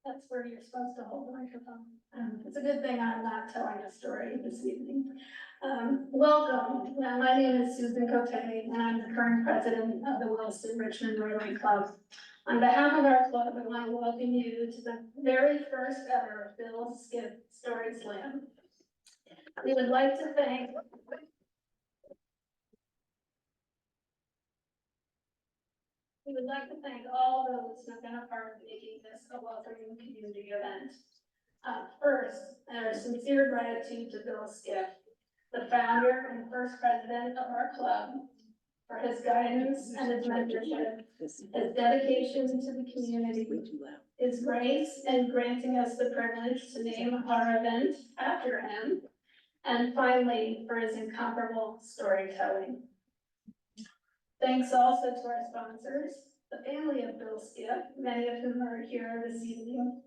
That's where you're supposed to hold the microphone. It's a good thing I'm not telling a story this evening. Welcome. My name is Susan Cote, and I'm the current president of the Williston-Richmond Rotary Club. On behalf of our club, I want to welcome you to the very first ever Bill Skiff Story Slam. We would like to thank all those who have been a part of making this a welcoming community event. First, our sincere gratitude to Bill Skiff, the founder and first president of our club, for his guidance and his mentorship, his dedication to the community, his grace in granting us the privilege to name our event after him, and finally, for his incomparable storytelling. Thanks also to our sponsors, the family of Bill Skiff, many of whom are here this evening,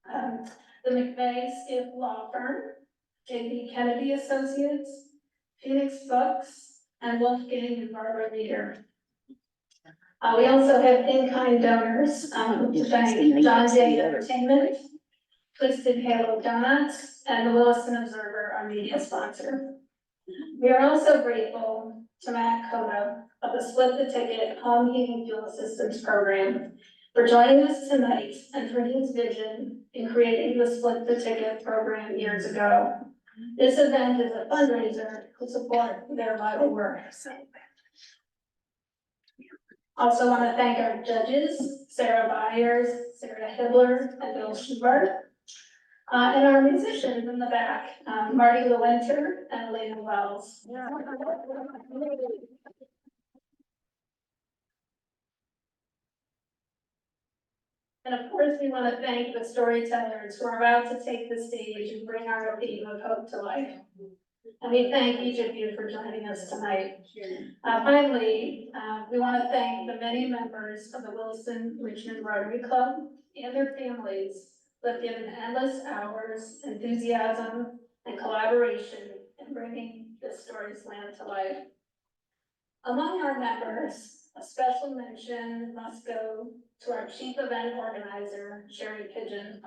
the McVeigh Skiff Law Firm, J.B. Kennedy Associates, Phoenix Books, and Wolfgang and Barbara Leader. We also have in-kind donors to thank John Day Entertainment, Twisted Halo Donuts, and the Williston Observer, our media sponsor. We are also grateful to Matt Cota of the Split the Ticket Home Heating Fuel Assistance Program for joining us tonight and for his vision in creating the Split the Ticket program years ago. This event is a fundraiser to support their vital work. Also want to thank our judges, Sarah Byers, Sarah Hibbler, and Bill Schubert, and our musicians in the back, Marty Lewinter and Elena Wells. And of course, we want to thank the storytellers who are about to take the stage and bring our theme of hope to life. And we thank each of you for joining us tonight. Finally, we want to thank the many members of the Williston-Richmond Rotary Club and their families who have given endless hours, enthusiasm, and collaboration in bringing this story slam to life. Among our members, a special mention must go to our chief event organizer, Sherry Pigeon.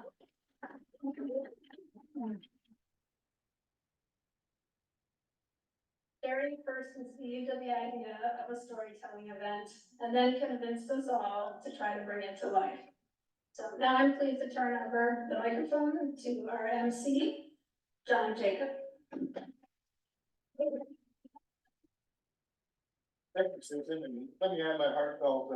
Sherry first conceived of the idea of a storytelling event and then convinced us all to try to bring it to life. So now I'm pleased to turn over the microphone to our MC, John Jacob. Thank you, Susan, and let me add my heartfelt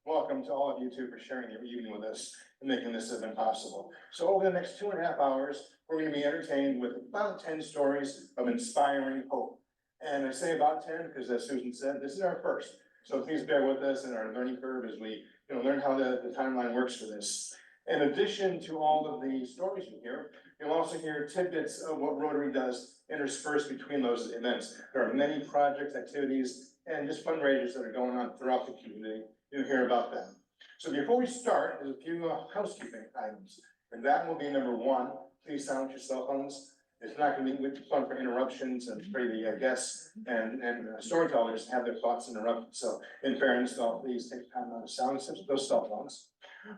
welcome to all of you two for sharing your evening with us and making this event possible. So over the next 2.5 hours, we're going to be entertained with about 10 stories of inspiring hope. And I say about 10 because, as Susan said, this is our first. So please bear with us in our learning curve as we learn how the timeline works for this. In addition to all of the stories you hear, you'll also hear tidbits of what Rotary does interspersed between those events. There are many projects, activities, and just fundraisers that are going on throughout the community. You'll hear about them. So before we start, there's a few housekeeping items. And that will be number one, please silence your cell phones. It's not going to be fun for interruptions and for the guests and storytellers have their thoughts interrupted. So in fairness, please take time out to silence those cell phones.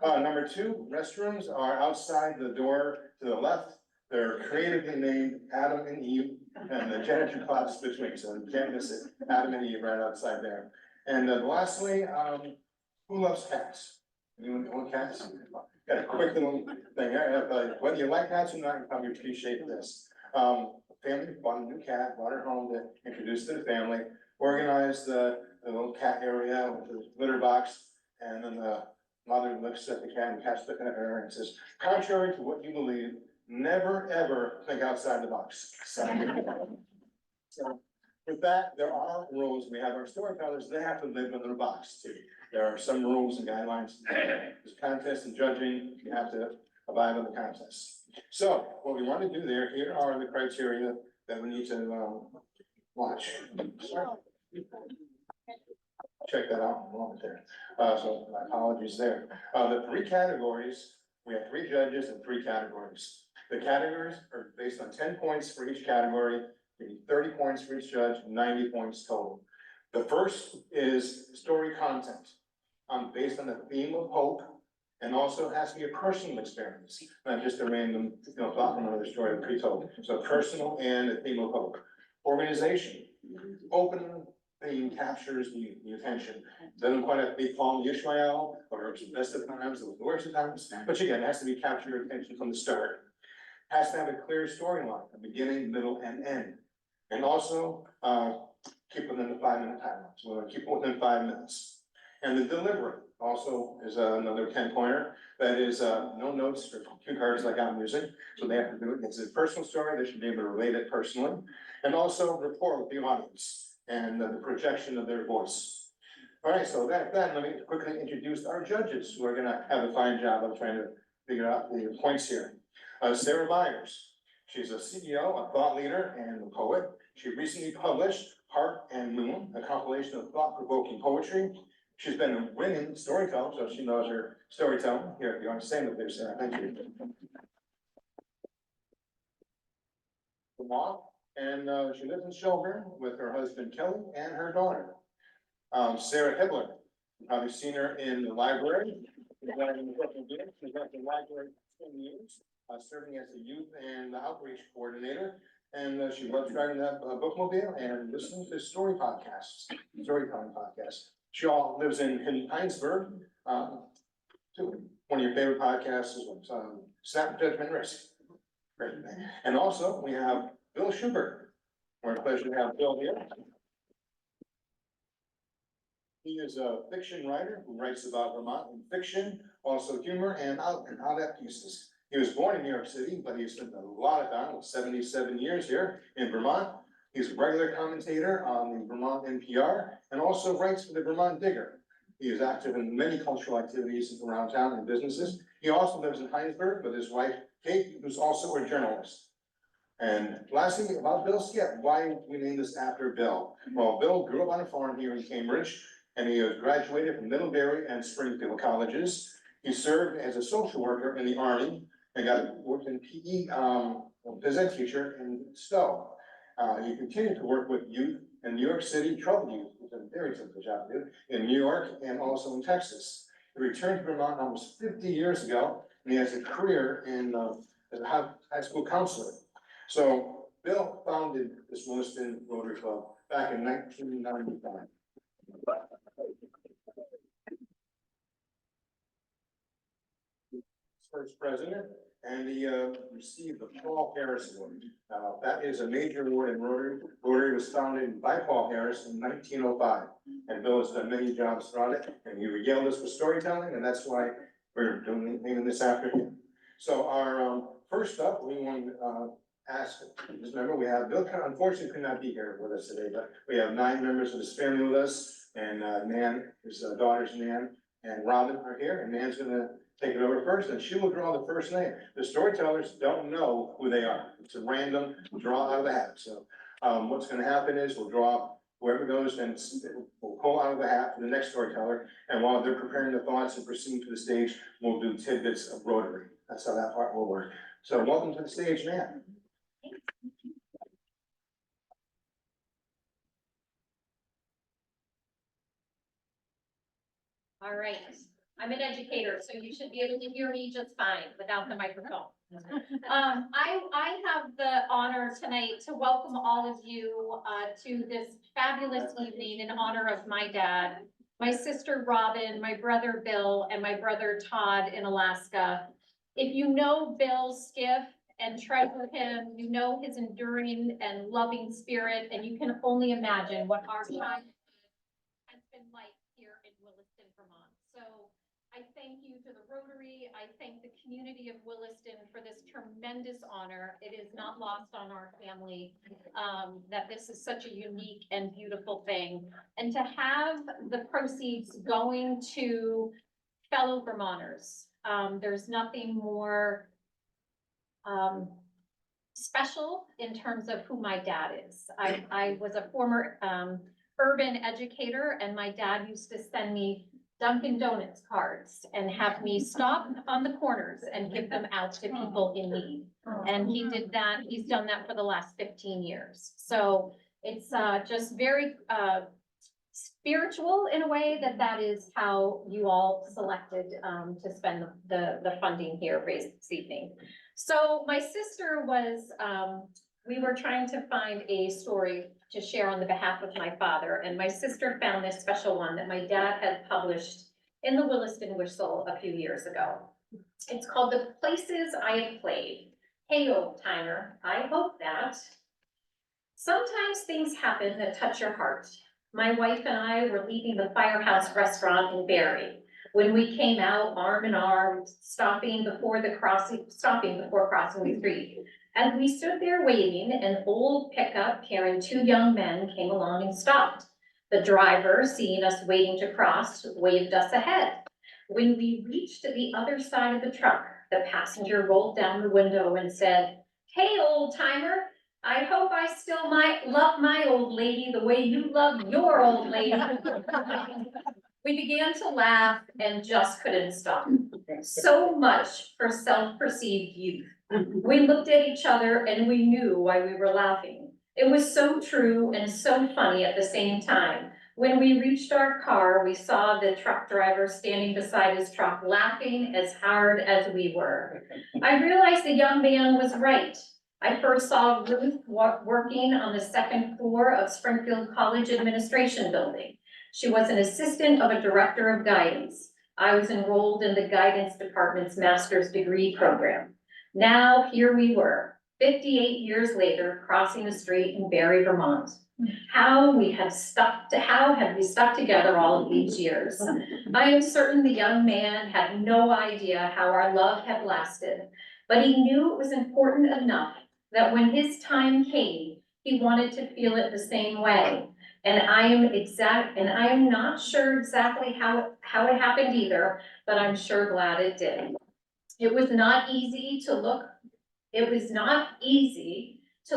Number two, restrooms are outside the door to the left. They're creatively named Adam and Eve, and the janitor closet's between, so you can't miss it. Adam and Eve right outside there. And lastly, who loves cats? Anyone own cats? Got a quick little thing here. Whether you like cats or not, you probably appreciate this. Family bought a new cat, brought her home to introduce to the family, organized the little cat area with the litter box, and then the mother looks at the cat and the cat's looking at her and says, contrary to what you believe, never ever think outside the box. So with that, there are rules. We have our storytellers, they have to live within a box too. There are some rules and guidelines. There's contests and judging, you have to abide by the contests. So what we want to do here are the criteria that we need to watch. Check that out in a moment there. So my apologies there. The three categories, we have 3 judges and 3 categories. The categories are based on 10 points for each category, 30 points for each judge, 90 points total. The first is story content. based on the theme of hope, and also has to be a personal experience, not just a random, thought from another story pre-told. So personal and a theme of hope. Organization, open theme captures the attention. Doesn't quite have to be Paul and Ishmael, or it's the best of times, or the worst of times, but again, it has to be capture your attention from the start. Has to have a clear storyline, a beginning, middle, and end. And also, keep within the 5-minute timeline. So we're gonna keep it within 5 minutes. And the delivery also is another 10-pointer. That is, no notes or cue cards like I'm using. So they have to do it. It's a personal story. They should be able to relate it personally. And also rapport with the audience and the projection of their voice. All right, so that, let me quickly introduce our judges who are gonna have a fine job of trying to figure out the points here. Sarah Myers, she's a CEO, a thought leader, and a poet. She recently published Heart and Moon, a compilation of thought-provoking poetry. She's been a winning storyteller, so she knows her storytelling. Here, you want to say with there, Sarah? Thank you. And she lives in Shelburne with her husband Kelly and her daughter. Sarah Hebler, you've probably seen her in the library. She's at the library for 10 years, serving as a youth and outreach coordinator. And she loves driving that bookmobile and listening to storytelling podcasts. She all lives in Heinsberg. One of your favorite podcasts is Snap, Judgment, Risk. Great. And also we have Bill Schubert. We're a pleasure to have Bill here. He is a fiction writer who writes about Vermont in fiction, also humor and out pieces. He was born in New York City, but he spent a lot of time, 77 years here in Vermont. He's a regular commentator on the Vermont NPR and also writes for the Vermont Digger. He is active in many cultural activities around town and businesses. He also lives in Heinsberg with his wife, Kate, who's also a journalist. And lastly, about Bill Skiff, why we named this after Bill. Well, Bill grew up on a farm here in Cambridge, and he graduated from Middlebury and Springfield colleges. He served as a social worker in the Army and worked in PE, phys ed teacher in Stowe. He continued to work with youth in New York City, troubled youth, which is a very typical job to do, in New York and also in Texas. He returned to Vermont almost 50 years ago, and he has a career in as a high school counselor. So Bill founded this Williston Rotary Club back in 1995. First president, and he received the Paul Harris Award. That is a major award in Rotary. Rotary was founded by Paul Harris in 1905, and Bill has done many jobs throughout it, and he regaled us with storytelling, and that's why we're naming this after him. So our first up, we want to ask, just remember we have Bill, unfortunately could not be here with us today, but we have 9 members of his family with us, and Nan, his daughters Nan and Robin are here, and Nan's gonna take it over first, and she will draw the first name. The storytellers don't know who they are. It's a random draw out of the hat. So what's gonna happen is we'll draw whoever goes, and we'll pull out of the hat for the next storyteller, and while they're preparing the thoughts and proceeding to the stage, we'll do tidbits of Rotary. That's how that part will work. So welcome to the stage, Nan. All right, I'm an educator, so you should be able to hear me just fine without the microphone. I have the honor tonight to welcome all of you to this fabulous evening in honor of my dad, my sister Robin, my brother Bill, and my brother Todd in Alaska. If you know Bill Skiff and treasure him, you know his enduring and loving spirit, and you can only imagine what our time has been like here in Williston, Vermont. So I thank you to the Rotary. I thank the community of Williston for this tremendous honor. It is not lost on our family that this is such a unique and beautiful thing. And to have the proceeds going to fellow Vermonters, there's nothing more special in terms of who my dad is. I was a former urban educator, and my dad used to send me Dunkin' Donuts cards and have me stop on the corners and give them out to people in need. And he did that, he's done that for the last 15 years. So it's just very spiritual in a way that is how you all selected to spend the funding here raised this evening. So my sister was, we were trying to find a story to share on the behalf of my father, and my sister found this special one that my dad had published in the Williston Whistle a few years ago. It's called The Places I Have Played. Hey, old timer, I hope that. Sometimes things happen that touch your heart. My wife and I were leaving the Firehouse restaurant in Barry when we came out arm in arm, stopping before crossing the street. As we stood there waiting, an old pickup carrying two young men came along and stopped. The driver, seeing us waiting to cross, waved us ahead. When we reached the other side of the truck, the passenger rolled down the window and said, "Hey, old timer, I hope I still might love my old lady the way you love your old lady." We began to laugh and just couldn't stop. So much for self-perceived youth. We looked at each other and we knew why we were laughing. It was so true and so funny at the same time. When we reached our car, we saw the truck driver standing beside his truck, laughing as hard as we were. I realized the young man was right. I first saw Ruth working on the second floor of Springfield College Administration Building. She was an assistant of a director of guidance. I was enrolled in the guidance department's master's degree program. Now here we were, 58 years later, crossing the street in Barry, Vermont. How have we stuck together all of these years? I am certain the young man had no idea how our love had lasted, but he knew it was important enough that when his time came, he wanted to feel it the same way. And I am not sure exactly how it happened either, but I'm sure glad it did. It was not easy to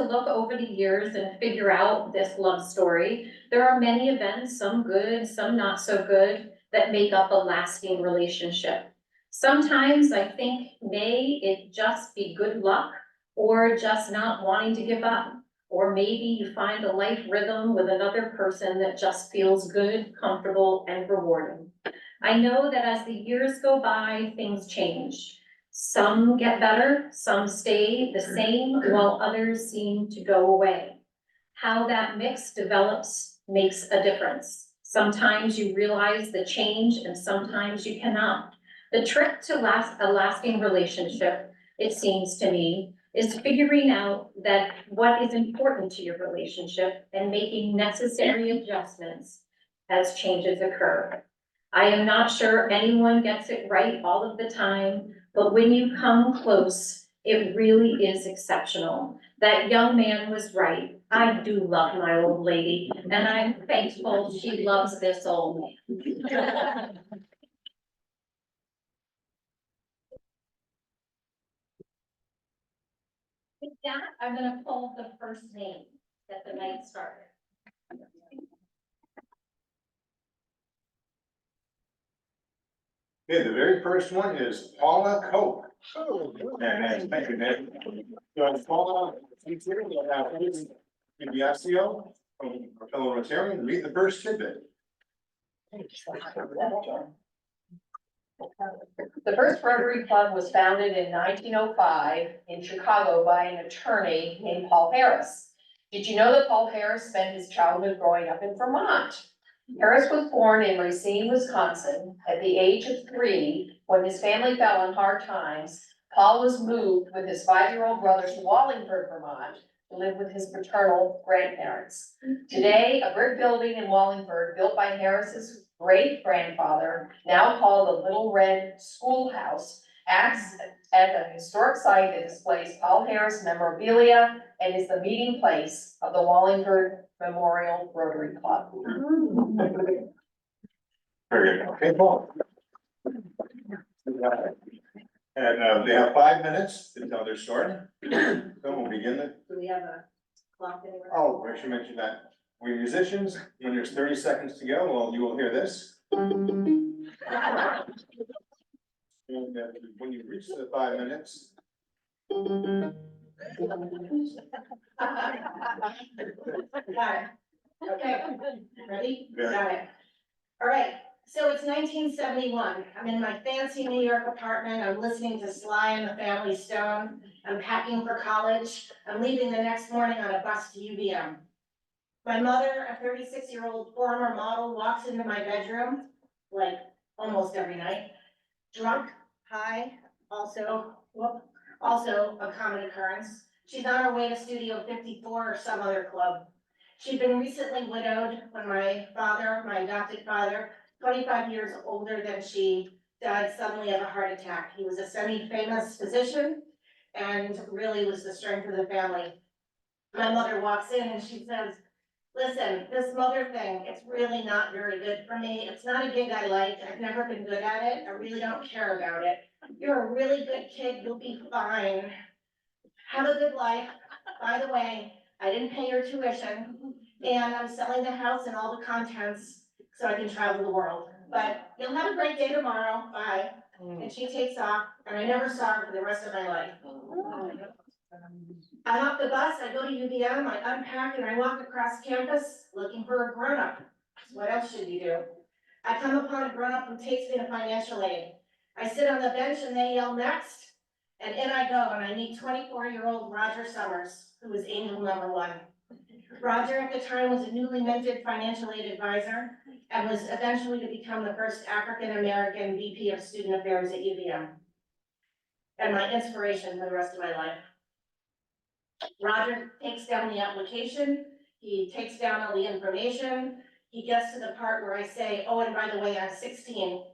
look over the years and figure out this love story. There are many events, some good, some not so good, that make up a lasting relationship. Sometimes I think may it just be good luck or just not wanting to give up. Or maybe you find a life rhythm with another person that just feels good, comfortable, and rewarding. I know that as the years go by, things change. Some get better, some stay the same, while others seem to go away. How that mix develops makes a difference. Sometimes you realize the change and sometimes you cannot. The trick to a lasting relationship, it seems to me, is figuring out that what is important to your relationship and making necessary adjustments as changes occur. I am not sure anyone gets it right all of the time, but when you come close, it really is exceptional. That young man was right. I do love my old lady, and I'm thankful she loves this old man. With that, I'm gonna pull the first name that the night started. Okay, the very first one is Paula Cope. And thank you, Nick. So Paula, she's here, we'll have Biasio, our fellow Rotarian, read the first tidbit. The first Rotary Club was founded in 1905 in Chicago by an attorney named Paul Harris. Did you know that Paul Harris spent his childhood growing up in Vermont? Harris was born in Racine, Wisconsin. At the age of 3, when his family fell on hard times, Paul was moved with his 5-year-old brother to Wallingford, Vermont, to live with his paternal grandparents. Today, a brick building in Wallingford, built by Harris's great-grandfather, now called the Little Red Schoolhouse, acts as a historic site that displays Paul Harris memorabilia and is the meeting place of the Wallingford Memorial Rotary Club. Very good. Okay, Paul. And they have 5 minutes to tell their story. So we'll begin it. Do we have a clock anywhere? Oh, I should mention that. We're musicians, when there's 30 seconds to go, well, you will hear this. And when you reach the 5 minutes. Okay, ready? Very. Got it. All right, so it's 1971. I'm in my fancy New York apartment. I'm listening to Sly and the Family Stone. I'm packing for college. I'm leaving the next morning on a bus to UVM. My mother, a 36-year-old former model, walks into my bedroom, like almost every night, drunk, high, also a common occurrence. She's on her way to Studio 54 or some other club. She'd been recently widowed when my father, my adopted father, 25 years older than she, died suddenly of a heart attack. He was a semi-famous physician and really was the strength of the family. My mother walks in and she says, listen, this mother thing, it's really not very good for me. It's not a gig I like. I've never been good at it. I really don't care about it. You're a really good kid. You'll be fine. Have a good life. By the way, I didn't pay your tuition and I'm selling the house and all the contents so I can travel the world. But you'll have a great day tomorrow. Bye. And she takes off and I never saw her for the rest of my life. I hop the bus, I go to UVM, I unpack and I walk across campus looking for a grown-up. What else should you do? I come upon a grown-up who takes me to financial aid. I sit on the bench and they yell next, and in I go and I meet 24-year-old Roger Summers, who was angel number 1. Roger at the time was a newly minted financial aid advisor and was eventually to become the first African-American VP of Student Affairs at UVM. And my inspiration for the rest of my life. Roger takes down the application, he takes down all the information, he gets to the part where I say, oh, and by the way, I'm 16.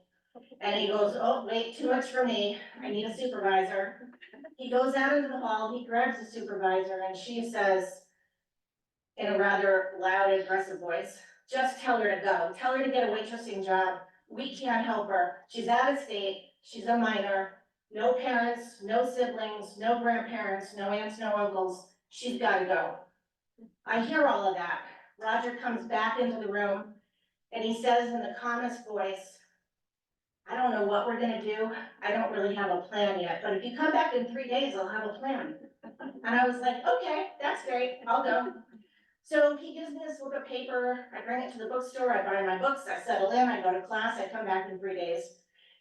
And he goes, oh, wait, too much for me, I need a supervisor. He goes out into the hall, he grabs the supervisor, and she says, in a rather loud, aggressive voice, just tell her to go, tell her to get a waitressing job, we can't help her, she's out of state, she's a minor, no parents, no siblings, no grandparents, no aunts, no uncles, she's gotta go. I hear all of that. Roger comes back into the room and he says in the calmest voice, I don't know what we're gonna do. I don't really have a plan yet, but if you come back in 3 days, I'll have a plan. And I was like, okay, that's great, I'll go. So he gives me this slip of paper, I bring it to the bookstore, I buy my books, I settle in, I go to class, I come back in 3 days.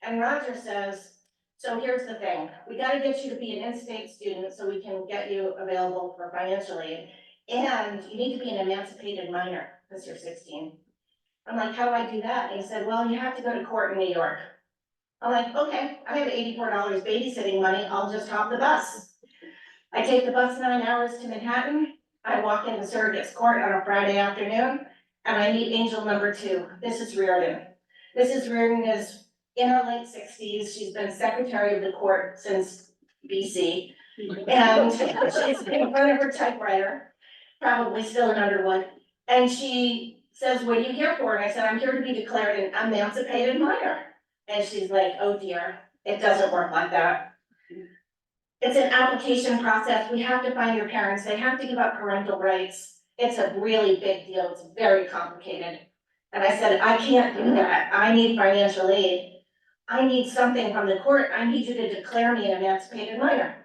And Roger says, so here's the thing, we gotta get you to be an in-state student so we can get you available for financial aid. And you need to be an emancipated minor, because you're 16. I'm like, how do I do that? And he said, well, you have to go to court in New York. I'm like, okay, I have $84 babysitting money, I'll just hop the bus. I take the bus 9 hours to Manhattan, I walk into surrogate's court on a Friday afternoon, and I meet angel number 2, Mrs. Reardon. Mrs. Reardon is in her late 60s, she's been secretary of the court since BC. And she's in front of her typewriter, probably still in Underwood. And she says, what are you here for? And I said, I'm here to be declared an emancipated minor. And she's like, oh dear, it doesn't work like that. It's an application process. We have to find your parents. They have to give up parental rights. It's a really big deal. It's very complicated. And I said, I can't do that. I need financial aid. I need something from the court. I need you to declare me an emancipated minor.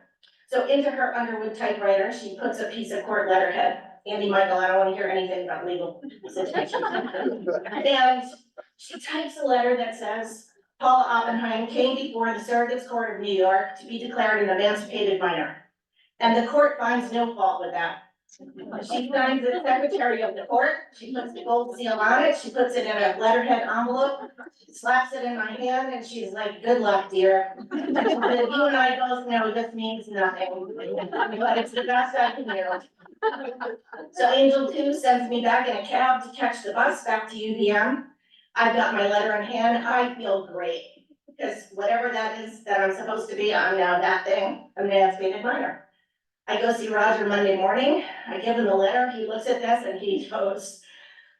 So into her Underwood typewriter, she puts a piece of court letterhead. Andy Michael, I don't want to hear anything about legal situations. And she types a letter that says, Paula Oppenheim came before the Surrogates Court of New York to be declared an emancipated minor. And the court finds no fault with that. She signs as secretary of the court, she puts the gold seal on it, she puts it in a letterhead envelope, slaps it in my hand, and she's like, good luck, dear. You and I both know this means nothing, but it's the best I can do. So Angel 2 sends me back in a cab to catch the bus back to UVM. I've got my letter in hand, I feel great, because whatever that is that I'm supposed to be, I'm now that thing, I'm an emancipated minor. I go see Roger Monday morning, I give him the letter, he looks at this and he goes,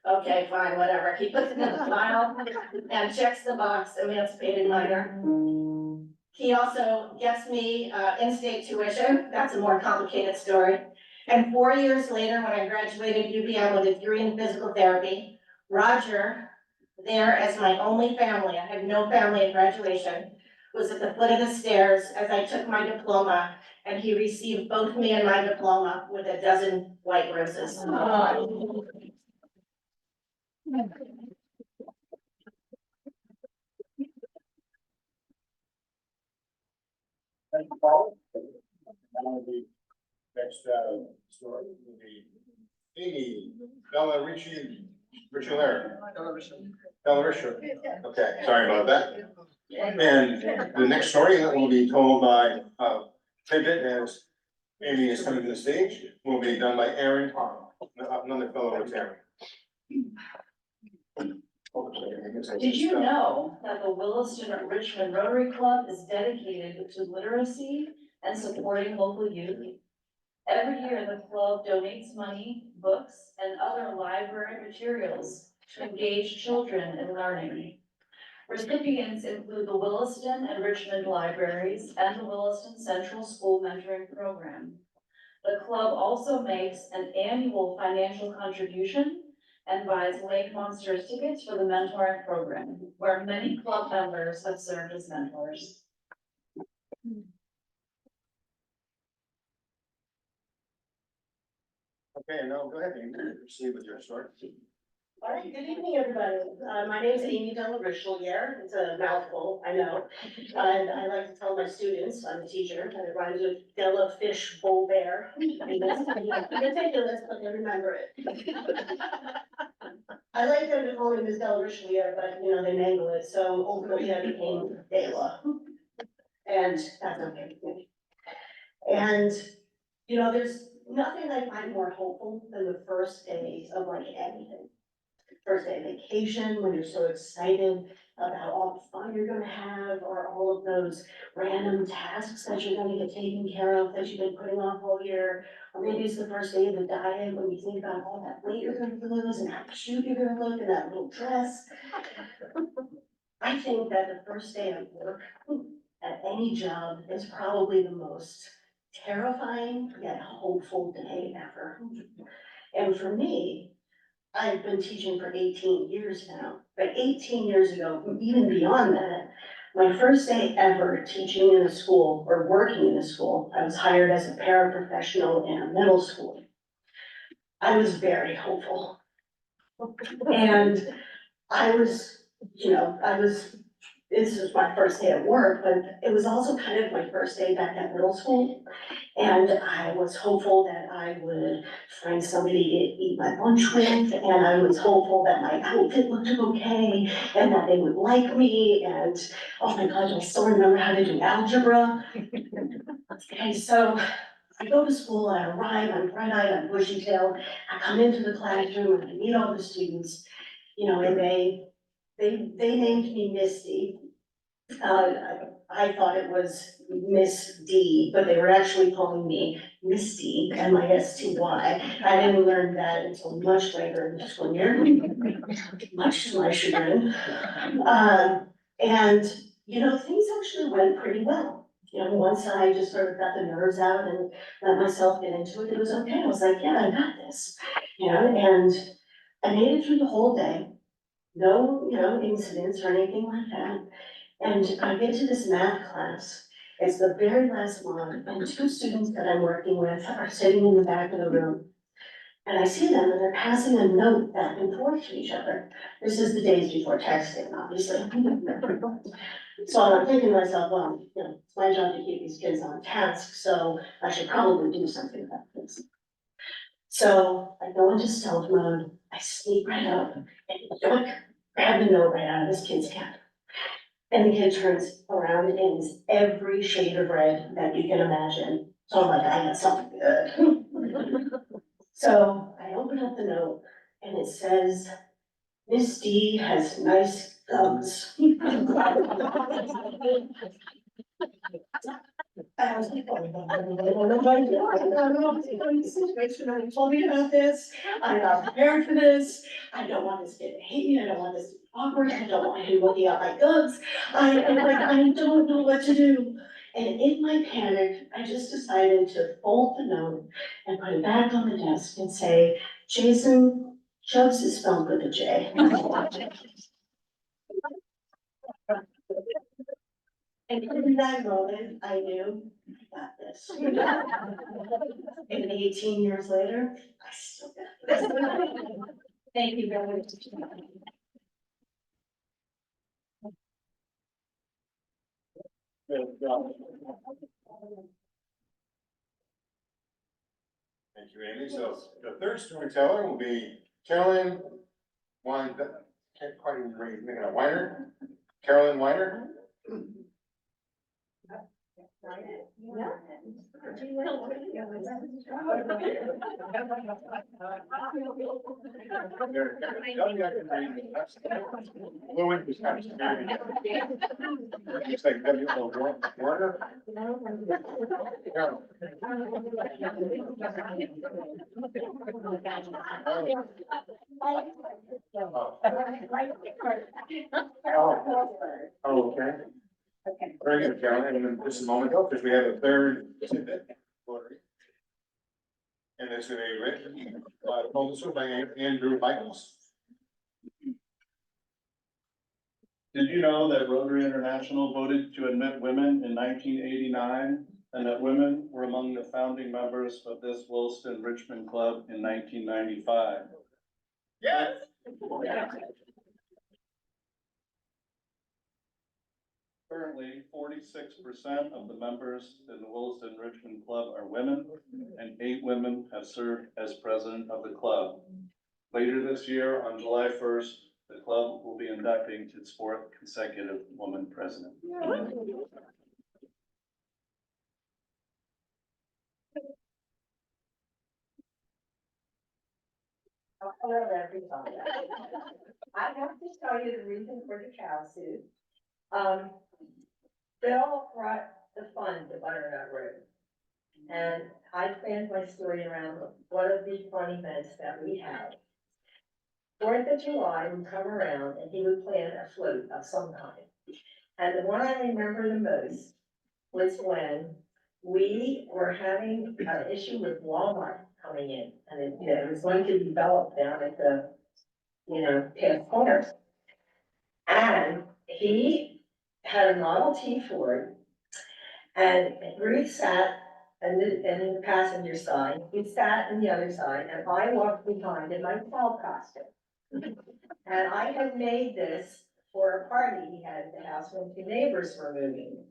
okay, fine, whatever. He puts it in the file and checks the box, emancipated minor. He also gets me in-state tuition, that's a more complicated story. And 4 years later, when I graduated UVM with a degree in physical therapy, Roger, there as my only family, I had no family at graduation, was at the foot of the stairs as I took my diploma, and he received both me and my diploma with a dozen white roses. Thank you, Paul. Now the next, story will be Amy, Bella Richie, Bella Richie. Okay, sorry about that. And the next story that will be told by, Pivot, as Amy is coming to the stage, will be done by Aaron Tom, another fellow Rotarian. Did you know that the Williston-Richmond Rotary Club is dedicated to literacy and supporting local youth? Every year, the club donates money, books, and other library materials to engage children in learning. Recipients include the Williston and Richmond libraries and the Williston Central School Mentoring Program. The club also makes an annual financial contribution and buys Lake Monsters tickets for the mentoring program, where many club members have served as mentors. Okay, now go ahead and proceed with your story. All right, good evening, everybody. My name is Amy Della Richelieu. It's a mouthful, I know. And I like to tell my students, I'm a teacher, that it rhymes with Della Fish Bowl Bear. It's ridiculous, but they remember it. I like them to call me Ms. Della Richelieu, but you know, they mangle it, so ultimately I became Della. And that's okay with me. And, you know, there's nothing I find more hopeful than the first days of like anything. First day of vacation, when you're so excited about all the fun you're gonna have, or all of those random tasks that you're gonna get taken care of that you've been putting off all year. Or maybe it's the first day of the diet, when you think about all that weight you're gonna lose and how cute you're gonna look in that little dress. I think that the first day of work at any job is probably the most terrifying yet hopeful day ever. And for me, I've been teaching for 18 years now, but 18 years ago, even beyond that, my first day ever teaching in a school or working in a school, I was hired as a paraprofessional in a middle school. I was very hopeful. And I was, this was my first day at work, but it was also kind of my first day back at middle school. And I was hopeful that I would find somebody to eat my lunch with, and I was hopeful that my outfit looked okay, and that they would like me, and oh my God, I still remember how to do algebra. Okay, so I go to school, I arrive, I'm bright-eyed, I'm bushy-tailed, I come into the classroom and I meet all the students, and they named me Misty. I thought it was Miss D, but they were actually calling me Misty, M-I-S-T-Y. I didn't learn that until much later in the school year, much to my chagrin. And, things actually went pretty well. Once I just sort of got the nerves out and let myself get into it, it was okay. I was like, yeah, I got this, and I made it through the whole day. No, incidents or anything like that. And I get to this math class, it's the very last one, and two students that I'm working with are sitting in the back of the room. And I see them and they're passing a note back and forth to each other. This is the days before texting, obviously. So I'm thinking to myself, well, it's my job to keep these kids on task, so I should probably do something about this. So I go into stealth mode, I sneak right up and yoink, grab the note right out of this kid's cap. And the kid turns around and is every shade of red that you can imagine. So I'm like, I got something good. So I open up the note and it says, Miss D has nice gums. I was like, oh my God, you told me about this, I'm not prepared for this, I don't want this kid to hate me, I don't want this to be awkward, I don't want him looking at my gums, I don't know what to do. And in my panic, I just decided to fold the note and put it back on the desk and say, Jason, Chubbs is spelled with a J. And in that moment, I knew I got this. And 18 years later, I still got this. Thank you very much. Thank you, Amy. So the third storyteller will be Carolyn can't quite even read, making a Weiner. Carolyn Weiner. Looks like Warner. Oh, okay. Very good, Carolyn, and then just a moment ago, because we have a third Rotary. And this is a written, proposal by Andrew Michaels. Did you know that Rotary International voted to admit women in 1989, and that women were among the founding members of this Williston-Richmond Club in 1995? Yes. Currently, 46% of the members in the Williston-Richmond Club are women, and 8 women have served as president of the club. Later this year, on July 1st, the club will be inducting its 4th consecutive woman president. Hello, everybody. I have to tell you the reason for the cow suit. Bill brought the fun to Butternut Road. And I planned my story around one of the fun events that we had. 4th of July would come around and he would plan a float of some kind. And the one I remember the most was when we were having an issue with Walmart coming in. And it was going to develop down at the, past corners. And he had a Model T Ford. And Ruth sat in the passenger side, he sat on the other side, and I walked behind in my cow costume. And I had made this for a party he had at the house when 2 neighbors were moving.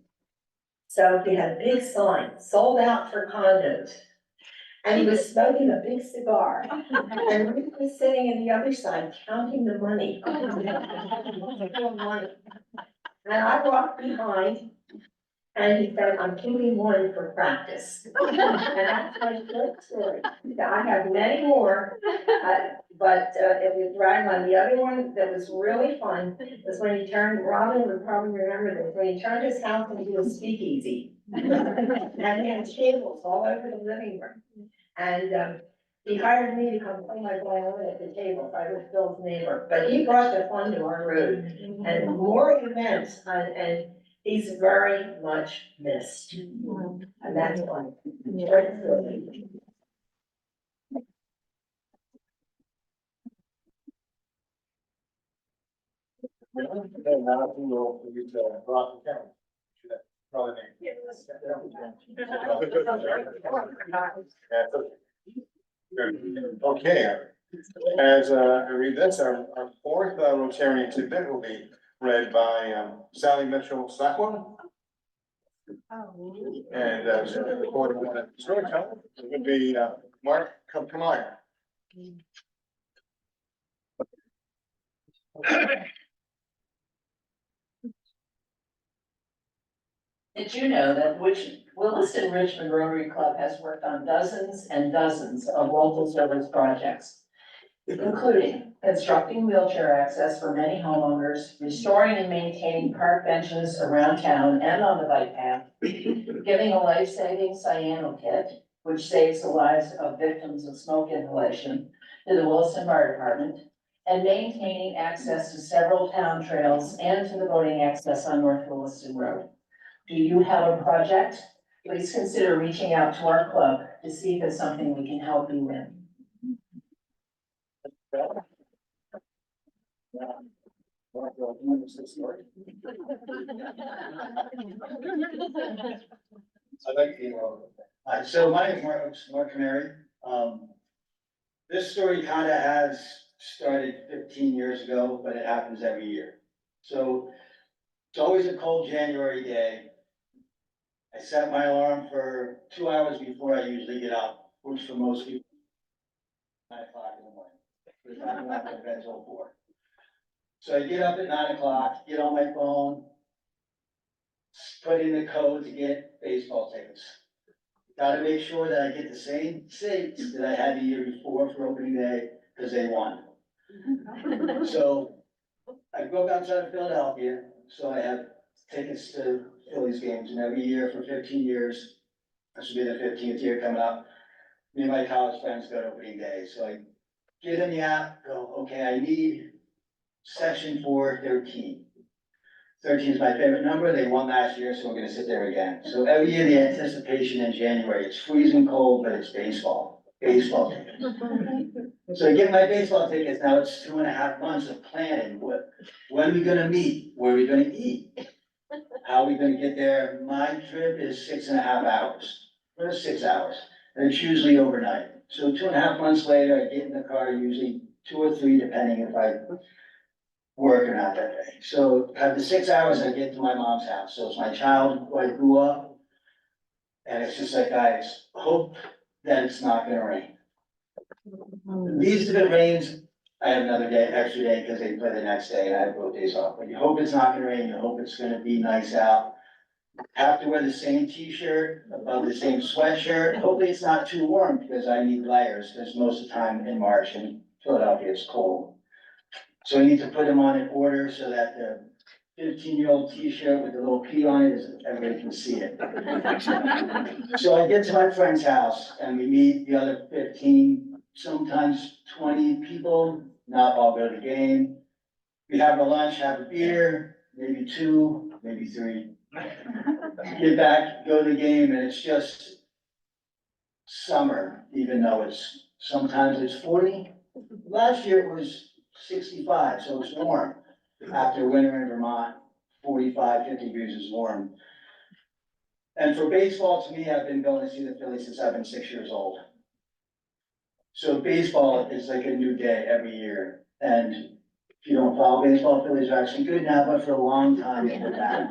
So he had a big sign, sold out for condos. And he was smoking a big cigar. And Ruth was sitting on the other side counting the money. And I walked behind. And he said, I'm keeping one for practice. And that's my short story. I have many more, but it was right on. The other one that was really fun was when he turned, Robin would probably remember this, when he turned his house into a speakeasy. And he had tables all over the living room. And he hired me to come play my violin at the table. I was Bill's neighbor, but he brought the fun to our road. And more events, and he's very much missed. And that's why. Okay, now we will use Rock and Carolyn. Should that probably name? Okay, as I read this, our 4th Rotarian tidbit will be read by Sally Mitchell-Slackwell. And the storyteller would be Mark Kammeyer. Did you know that Williston-Richmond Rotary Club has worked on dozens and dozens of local service projects, including constructing wheelchair access for many homeowners, restoring and maintaining park benches around town and on the bike path, giving a life-saving cyano kit, which saves the lives of victims of smoke inhalation, to the Williston Fire Department, and maintaining access to several town trails and to the voting access on North Williston Road. Do you have a project? Please consider reaching out to our club to see if it's something we can help you with. I'd like to, so my name is Mark Canary. This story kind of has started 15 years ago, but it happens every year. So it's always a cold January day. I set my alarm for 2 hours before I usually get up, which for most people, 9 o'clock in the morning. Because I'm not going to bed till 4. So I get up at 9 o'clock, get on my phone, put in the code to get baseball tickets. Gotta make sure that I get the same seats that I had the year before for opening day, because they won. So I grew up outside of Philadelphia, so I have tickets to Phillies games, and every year for 15 years, this will be the 15th year coming up, me and my college friends go to opening day, so I get in the app, go, okay, I need section 413. 13 is my favorite number, they won last year, so we're gonna sit there again. So every year, the anticipation in January, it's freezing cold, but it's baseball tickets. So I get my baseball tickets, now it's 2.5 months of planning, when are we gonna meet, where are we gonna eat? How are we gonna get there? My trip is 6.5 hours, or 6 hours, and it's usually overnight. So 2.5 months later, I get in the car, usually 2 or 3, depending if I work or not that day. So after 6 hours, I get to my mom's house. So it's my child who I grew up. And it's just like, guys, hope that it's not gonna rain. At least if it rains, I have another day, extra day, because they play the next day and I have both days off. But you hope it's not gonna rain, you hope it's gonna be nice out. Have to wear the same t-shirt, above the same sweatshirt. Hopefully it's not too warm, because I need layers, because most of the time in March in Philadelphia, it's cold. So I need to put them on in order so that the 15-year-old t-shirt with the little P on it, everybody can see it. So I get to my friend's house and we meet the other 15, sometimes 20 people, not all go to the game. We have a lunch, have a beer, maybe 2, maybe 3. Get back, go to the game, and it's just summer, even though sometimes it's 40. Last year it was 65, so it's warm. After winter in Vermont, 45, 50 degrees is warm. And for baseball, to me, I've been going to see the Phillies since I've been 6 years old. So baseball is like a new day every year. And if you don't follow baseball, Phillies are actually good now, but for a long time, it was bad.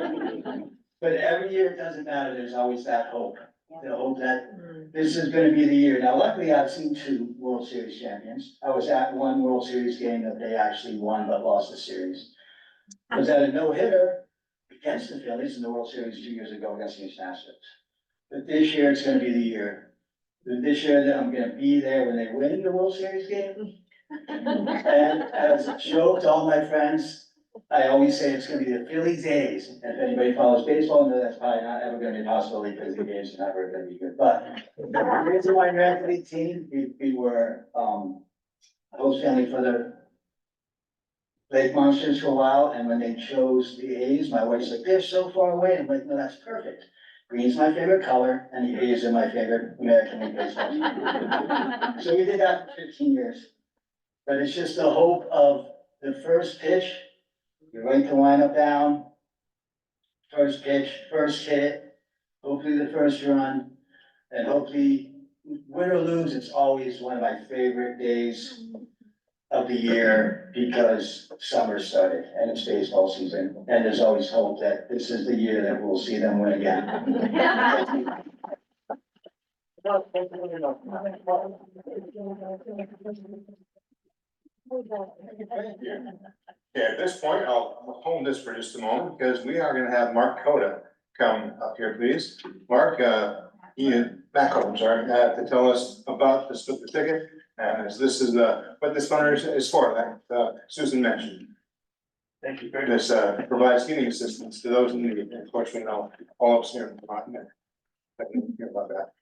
But every year, it doesn't matter, there's always that hope. The hope that this is gonna be the year. Now, luckily, I've seen 2 World Series champions. I was at one World Series game that they actually won but lost the series. I was at a no-hitter against the Phillies in the World Series 2 years ago against the Houston Astros. But this year, it's gonna be the year. This year, that I'm gonna be there when they win the World Series game. And as a joke to all my friends, I always say it's gonna be the Phillies A's. And if anybody follows baseball, knows that's probably not ever gonna be possible because the games are never gonna be good. But the reason why we're at the team, we were, host family for the Lake Monsters for a while, and when they chose the A's, my wife's like, they're so far away. I'm like, no, that's perfect. Green's my favorite color, and the A's are my favorite American League baseball team. So we did that for 15 years. But it's just the hope of the first pitch, you write the lineup down, first pitch, first hit, hopefully the first run, and hopefully, win or lose, it's always one of my favorite days of the year because summer started and it's baseball season. And there's always hope that this is the year that we'll see them win again. Yeah, at this point, I'll hold this for just a moment because we are gonna have Mark Coda come up here, please. Mark, I'm sorry, to tell us about the split the ticket. And as this is what this fundraiser is for, like Susan mentioned. Thank you very This provides heating assistance to those in need. And of course, we know all of us here in Vermont. I can hear about that.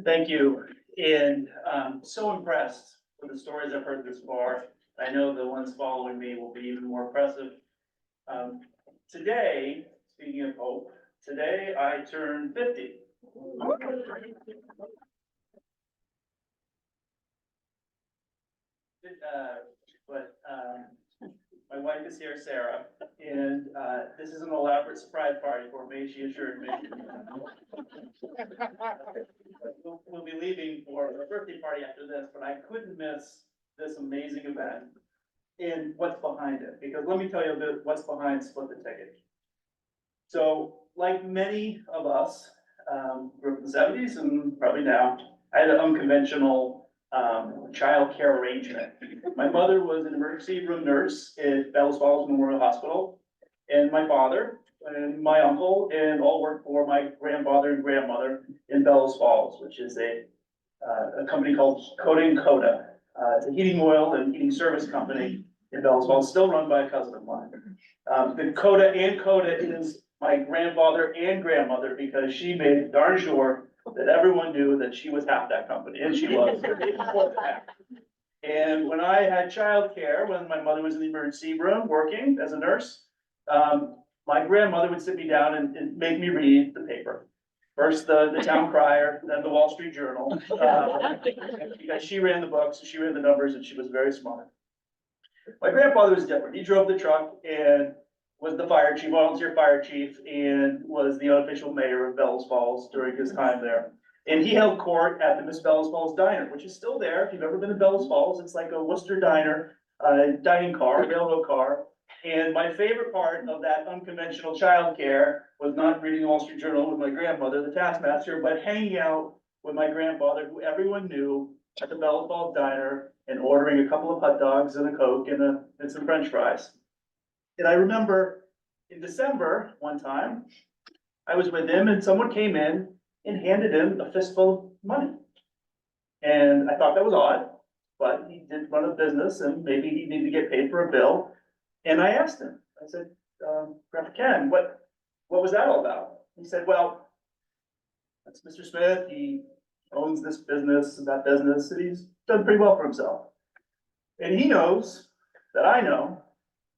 Thank you, and so impressed with the stories I've heard this far. I know the ones following me will be even more impressive. Today, speaking of hope, today I turned 50. My wife is here, Sarah, and this is an elaborate surprise party for me, she assured me. We'll be leaving for a birthday party after this, but I couldn't miss this amazing event. and what's behind it, because let me tell you a bit what's behind Split the Ticket. So, like many of us, grew up in the seventies and probably now, I had an unconventional, childcare arrangement. My mother was an emergency room nurse at Bellows Falls Memorial Hospital, and my father and my uncle, and all worked for my grandfather and grandmother in Bellows Falls, which is a company called Coda & Coda. It's a heating oil and heating service company in Bellows Falls, still run by a cousin of mine. The Coda & Coda is my grandfather and grandmother, because she made darn sure that everyone knew that she was half that company, and she was. And when I had childcare, when my mother was in the emergency room working as a nurse, my grandmother would sit me down and make me read the paper. First, the Town Crier, then the Wall Street Journal, because she ran the books, she ran the numbers, and she was very smart. My grandfather was different. He drove the truck and was the fire chief, volunteer fire chief, and was the unofficial mayor of Bellows Falls during his time there. And he held court at the Miss Bellows Falls Diner, which is still there. If you've ever been to Bellows Falls, it's like a Worcester diner, dining car, railroad car. And my favorite part of that unconventional childcare was not reading the Wall Street Journal with my grandmother, the taskmaster, but hanging out with my grandfather, who everyone knew, at the Bellows Falls Diner, and ordering a couple of hot dogs and a Coke and some French fries. And I remember in December, one time, I was with him and someone came in and handed him a fistful of money. And I thought that was odd, but he did run a business and maybe he needed to get paid for a bill. And I asked him, I said, Grandpa Ken, what was that all about? He said, well, that's Mr. Smith. He owns this business and that business, and he's done pretty well for himself. And he knows that I know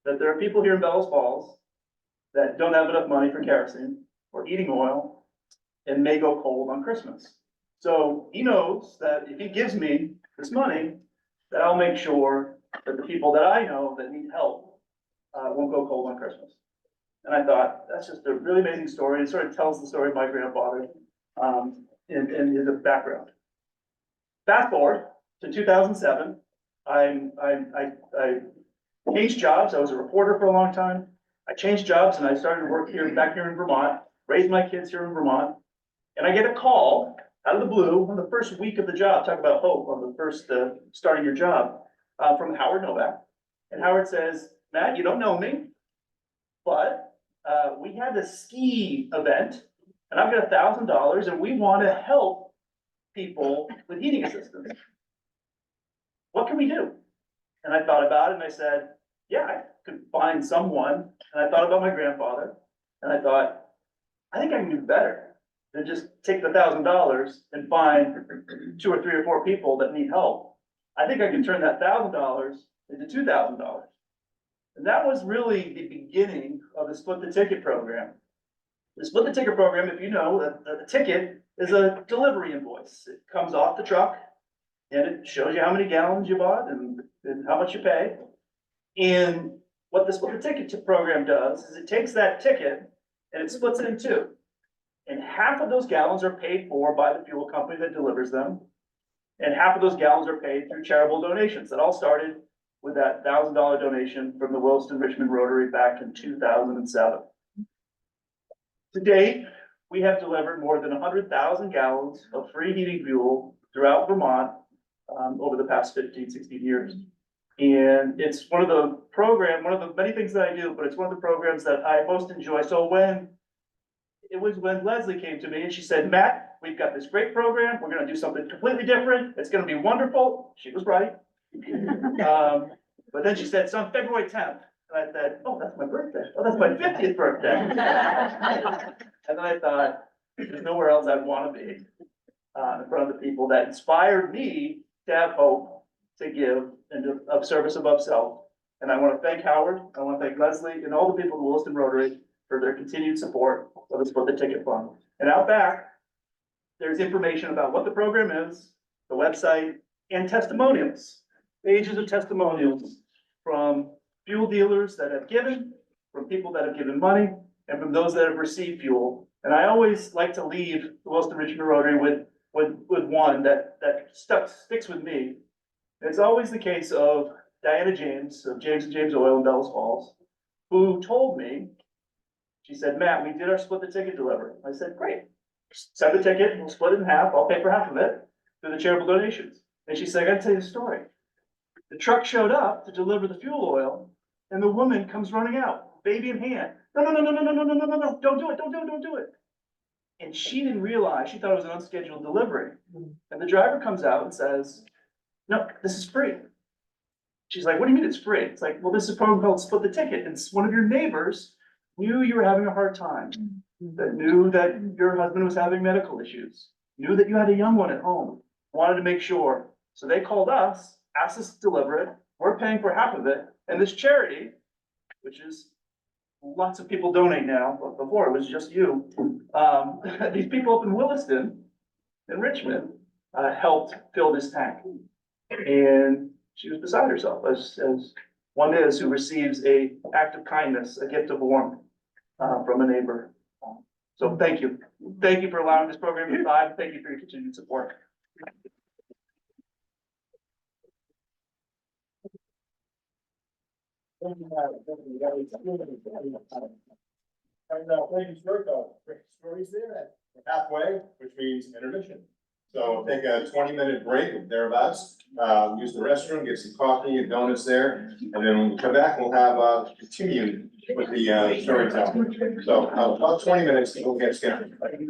that there are people here in Bellows Falls that don't have enough money for kerosene or heating oil and may go cold on Christmas. So he knows that if he gives me this money, that I'll make sure that the people that I know that need help won't go cold on Christmas. And I thought, that's just a really amazing story. It sort of tells the story of my grandfather and his background. Fast forward to 2007, I changed jobs. I was a reporter for a long time. I changed jobs and I started to work back here in Vermont, raised my kids here in Vermont. And I get a call out of the blue on the first week of the job, talk about hope on the first starting your job, from Howard Novak. And Howard says, Matt, you don't know me, but we had a ski event and I've got $1,000 and we want to help people with heating assistance. What can we do? And I thought about it and I said, yeah, I could find someone. And I thought about my grandfather and I thought, I think I can do better than just take the $1,000 and find 2 or 3 or 4 people that need help. I think I can turn that $1,000 into $2,000. And that was really the beginning of the Split the Ticket program. The Split the Ticket program, if you know, the ticket is a delivery invoice. It comes off the truck and it shows you how many gallons you bought and how much you pay. And what the Split the Ticket program does is it takes that ticket and it splits it in 2. And half of those gallons are paid for by the fuel company that delivers them. And half of those gallons are paid through charitable donations. That all started with that $1,000 donation from the Williston-Richmond Rotary back in 2007. To date, we have delivered more than 100,000 gallons of free heating fuel throughout Vermont over the past 15, 16 years. And it's one of the many things that I do, but it's one of the programs that I most enjoy. So when Leslie came to me and she said, Matt, we've got this great program. We're going to do something completely different. It's going to be wonderful. She was right. But then she said, it's on February 10th. And I said, oh, that's my birthday. Oh, that's my 50th birthday. And then I thought, there's nowhere else I'd want to be in front of the people that inspired me to have hope, to give, and of service above self. And I want to thank Howard. I want to thank Leslie and all the people of the Williston Rotary for their continued support of the Split the Ticket Fund. And out back, there's information about what the program is, the website, and testimonials, pages of testimonials from fuel dealers that have given, from people that have given money, and from those that have received fuel. And I always like to leave the Williston-Richmond Rotary with one that sticks with me. It's always the case of Diana James of James and James Oil in Bellas Falls, who told me, she said, Matt, we did our split the ticket delivery. I said, great. Send the ticket, we'll split it in half, I'll pay for half of it through the charitable donations. And she said, I gotta tell you the story. The truck showed up to deliver the fuel oil, and the woman comes running out, baby in hand. No, no, no, no, no, no, no, no, no, no, no, don't do it, don't do it, don't do it. And she didn't realize, she thought it was an unscheduled delivery. And the driver comes out and says, no, this is free. She's like, what do you mean it's free? It's like, well, this is a program called Split the Ticket. It's one of your neighbors knew you were having a hard time, that knew that your husband was having medical issues, knew that you had a young one at home, wanted to make sure. So they called us, asked us to deliver it. We're paying for half of it. And this charity, which is lots of people donate now, but before it was just you. These people up in Williston and Richmond helped fill this tank. And she was beside herself as one is who receives a act of kindness, a gift of warmth from a neighbor. So thank you. Thank you for allowing this program to thrive. Thank you for your continued support. And thank you, stories there. We're halfway, which means intermission. So take a 20-minute break thereabouts. Use the restroom, get some coffee and donuts there, and then when we come back, we'll have continue with the storytelling. So about 20 minutes, we'll get started. Thank you.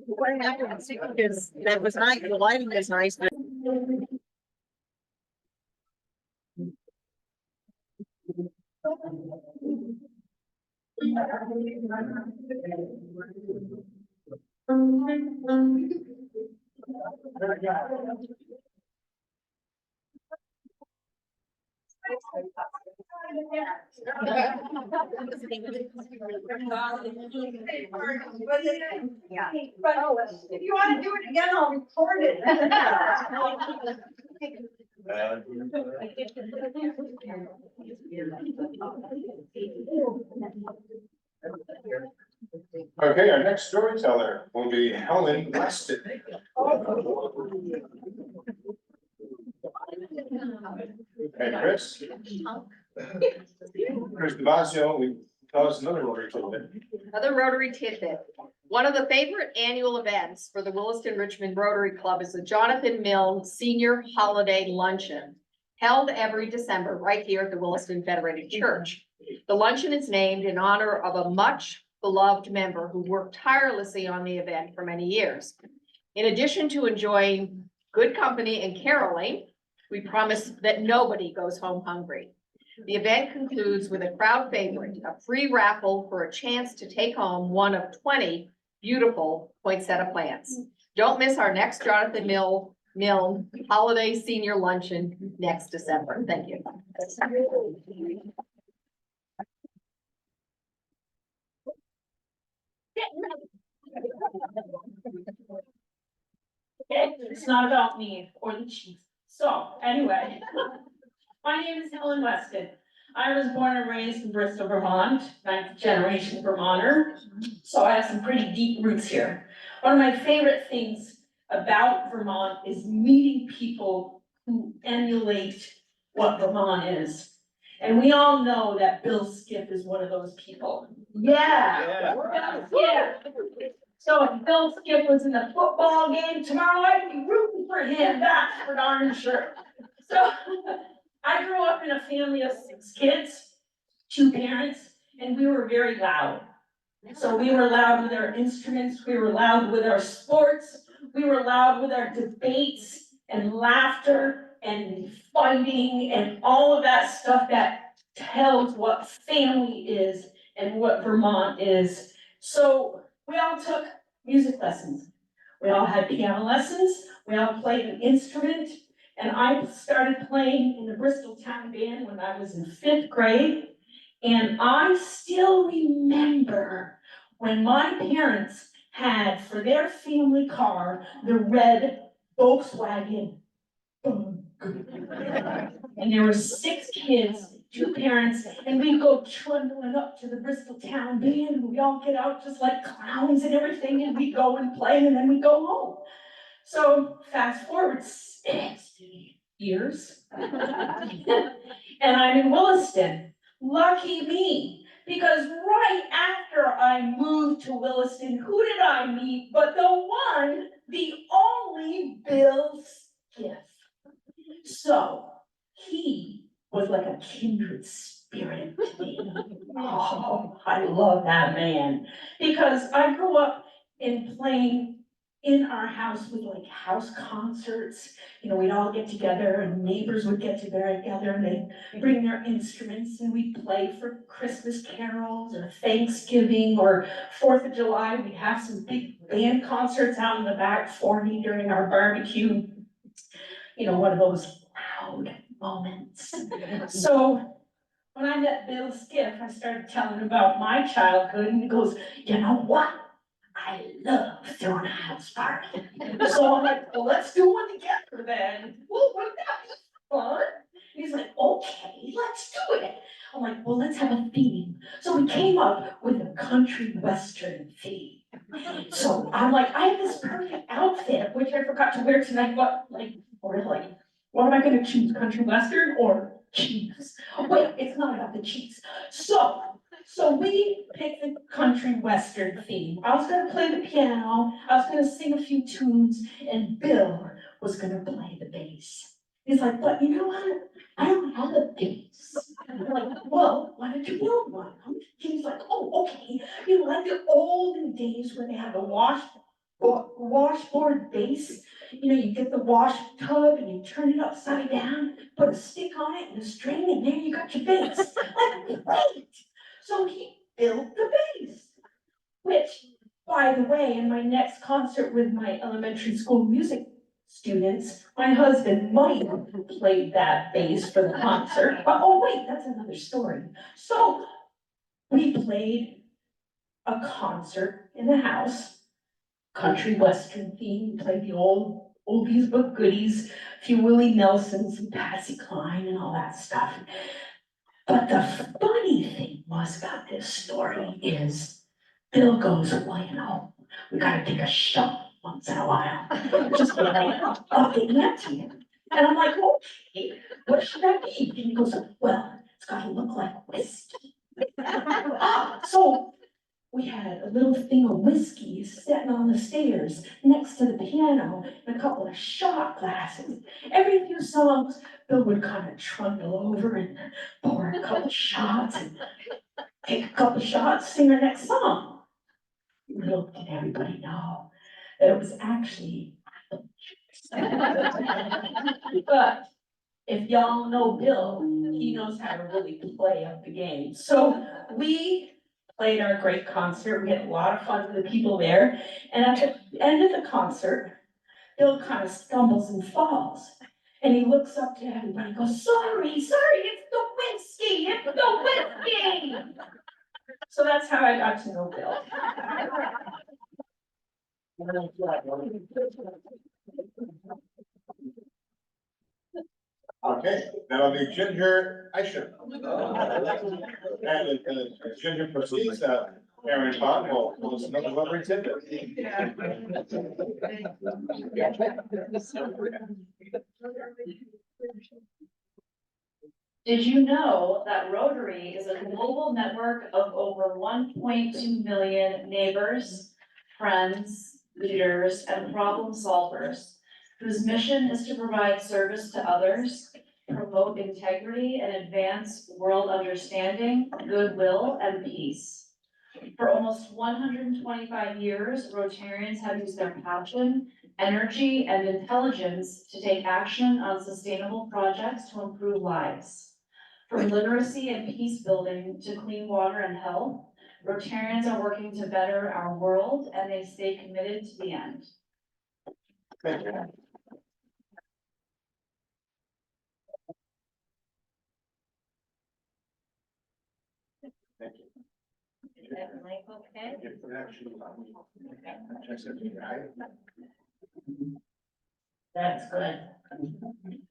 What happened is that was nice, the lighting was nice, but. Yeah. If you wanna do it again, I'll record it. Okay, our next storyteller will be Helen Weston. Okay, Chris. Chris Devasio, we tell us another Rotary tidbit. Another Rotary tidbit. One of the favorite annual events for the Williston-Richmond Rotary Club is the Jonathan Milne Senior Holiday Luncheon, held every December right here at the Williston Federated Church. The luncheon is named in honor of a much beloved member who worked tirelessly on the event for many years. In addition to enjoying good company and caroling, we promise that nobody goes home hungry. The event concludes with a crowd favorite, a free raffle for a chance to take home one of 20 beautiful poinsettia plants. Don't miss our next Jonathan Milne Holiday Senior Luncheon next December. Thank you. It's not about me or the chief. So anyway, my name is Helen Weston. I was born and raised in Bristol, Vermont, 9th generation Vermonter. So I have some pretty deep roots here. One of my favorite things about Vermont is meeting people who emulate what Vermont is. And we all know that Bill Skiff is one of those people. Yeah. So if Bill Skiff was in the football game tomorrow, I'd be rooting for him, that's for darn sure. So I grew up in a family of 6 kids, 2 parents, and we were very loud. So we were loud with our instruments, we were loud with our sports, we were loud with our debates and laughter and fighting and all of that stuff that tells what family is and what Vermont is. So we all took music lessons. We all had piano lessons. We all played an instrument. And I started playing in the Bristol Town Band when I was in 5th grade. And I still remember when my parents had for their family car, the red Volkswagen. And there were 6 kids two parents, and we go trundling up to the Bristol Town Band, and we all get out just like clowns and everything, and we go and play, and then we go home. So fast forward 60 years. And I'm in Williston. Lucky me, because right after I moved to Williston, who did I meet but the one, the only Bill Skiff. So he was like a kindred spirit to me. Oh, I love that man, because I grew up in playing in our house with like house concerts. You know, we'd all get together and neighbors would get together and they'd bring their instruments and we'd play for Christmas carols or Thanksgiving or 4th of July. We'd have some big band concerts out in the back for me during our barbecue. You know, one of those loud moments. So when I met Bill Skiff, I started telling him about my childhood and he goes, you know what? I love throwing a house party. So I'm like, well, let's do one together then. Well, wouldn't that be fun? And he's like, okay, let's do it. I'm like, well, let's have a theme. So we came up with a country western theme. So I'm like, I have this perfect outfit, which I forgot to wear tonight, but like, what am I gonna choose, country western or cheese? Wait, it's not about the cheese. So we picked the country western theme. I was gonna play the piano, I was gonna sing a few tunes, and Bill was gonna play the bass. He's like, but you know what? I don't have a bass. I'm like, well, why don't you build one? He's like, oh, okay. You know, like the olden days when they had the washboard bass. You know, you get the wash tub and you turn it upside down, put a stick on it and a string, and there you got your bass. Like, great! So he built the bass, which, by the way, in my next concert with my elementary school music students, my husband Mike played that bass for the concert. But, oh wait, that's another story. So we played a concert in the house, country western theme, played the old oldies but goodies, a few Willie Nelsons and Patsy Cline and all that stuff. But the funny thing was about this story is Bill goes, well, you know, we gotta take a shot once in a while. Just like up the ante. And I'm like, okay, what should that be? And he goes, well, it's gotta look like whiskey. So we had a little thing of whiskey sitting on the stairs next to the piano and a couple of shot glasses. Every few songs, Bill would kind of trundle over and pour a couple shots and take a couple shots, sing our next song. Little did everybody know that it was actually apple juice. But if y'all know Bill, he knows how to really play up the game. So we played our great concert. We had a lot of fun with the people there. And at the end of the concert, Bill kind of stumbles and falls. And he looks up to everybody and goes, sorry, it's the whiskey, it's the whiskey. So that's how I got to know Bill. Okay, now the ginger, I should. And ginger proceeds, Aaron Bond will listen to what brings it. Did you know that Rotary is a global network of over 1.2 million neighbors, friends, leaders, and problem solvers whose mission is to provide service to others, promote integrity, and advance world understanding, goodwill, and peace. For almost 125 years, Rotarians have used their passion, energy, and intelligence to take action on sustainable projects to improve lives. From literacy and peace building to clean water and health, Rotarians are working to better our world, and they stay committed to the end. Thank you. Thank you. Okay. That's good.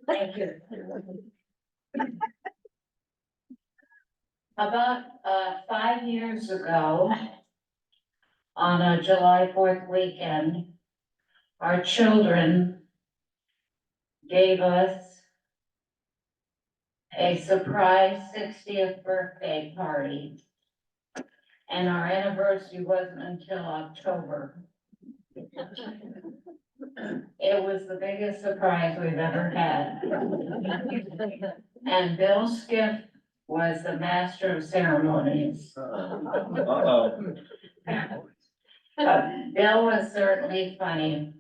Thank you. About 5 years ago, on a July 4th weekend, our children gave us a surprise 60th birthday party. And our anniversary wasn't until October. It was the biggest surprise we've ever had. And Bill Skiff was the master of ceremonies. Bill was certainly funny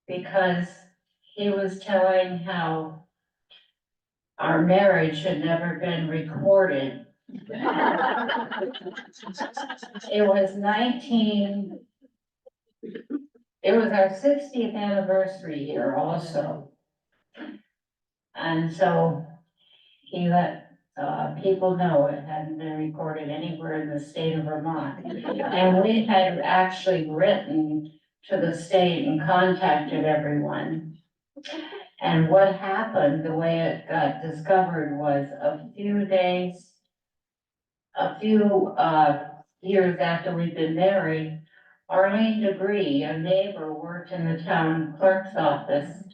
because he was telling how our marriage had never been recorded. It was our 60th anniversary year also. And so he let people know it hadn't been recorded anywhere in the state of Vermont. And we had actually written to the state and contacted everyone. And what happened, the way it got discovered was a few years after we'd been married, Arlene DeGree, a neighbor, worked in the town clerk's office.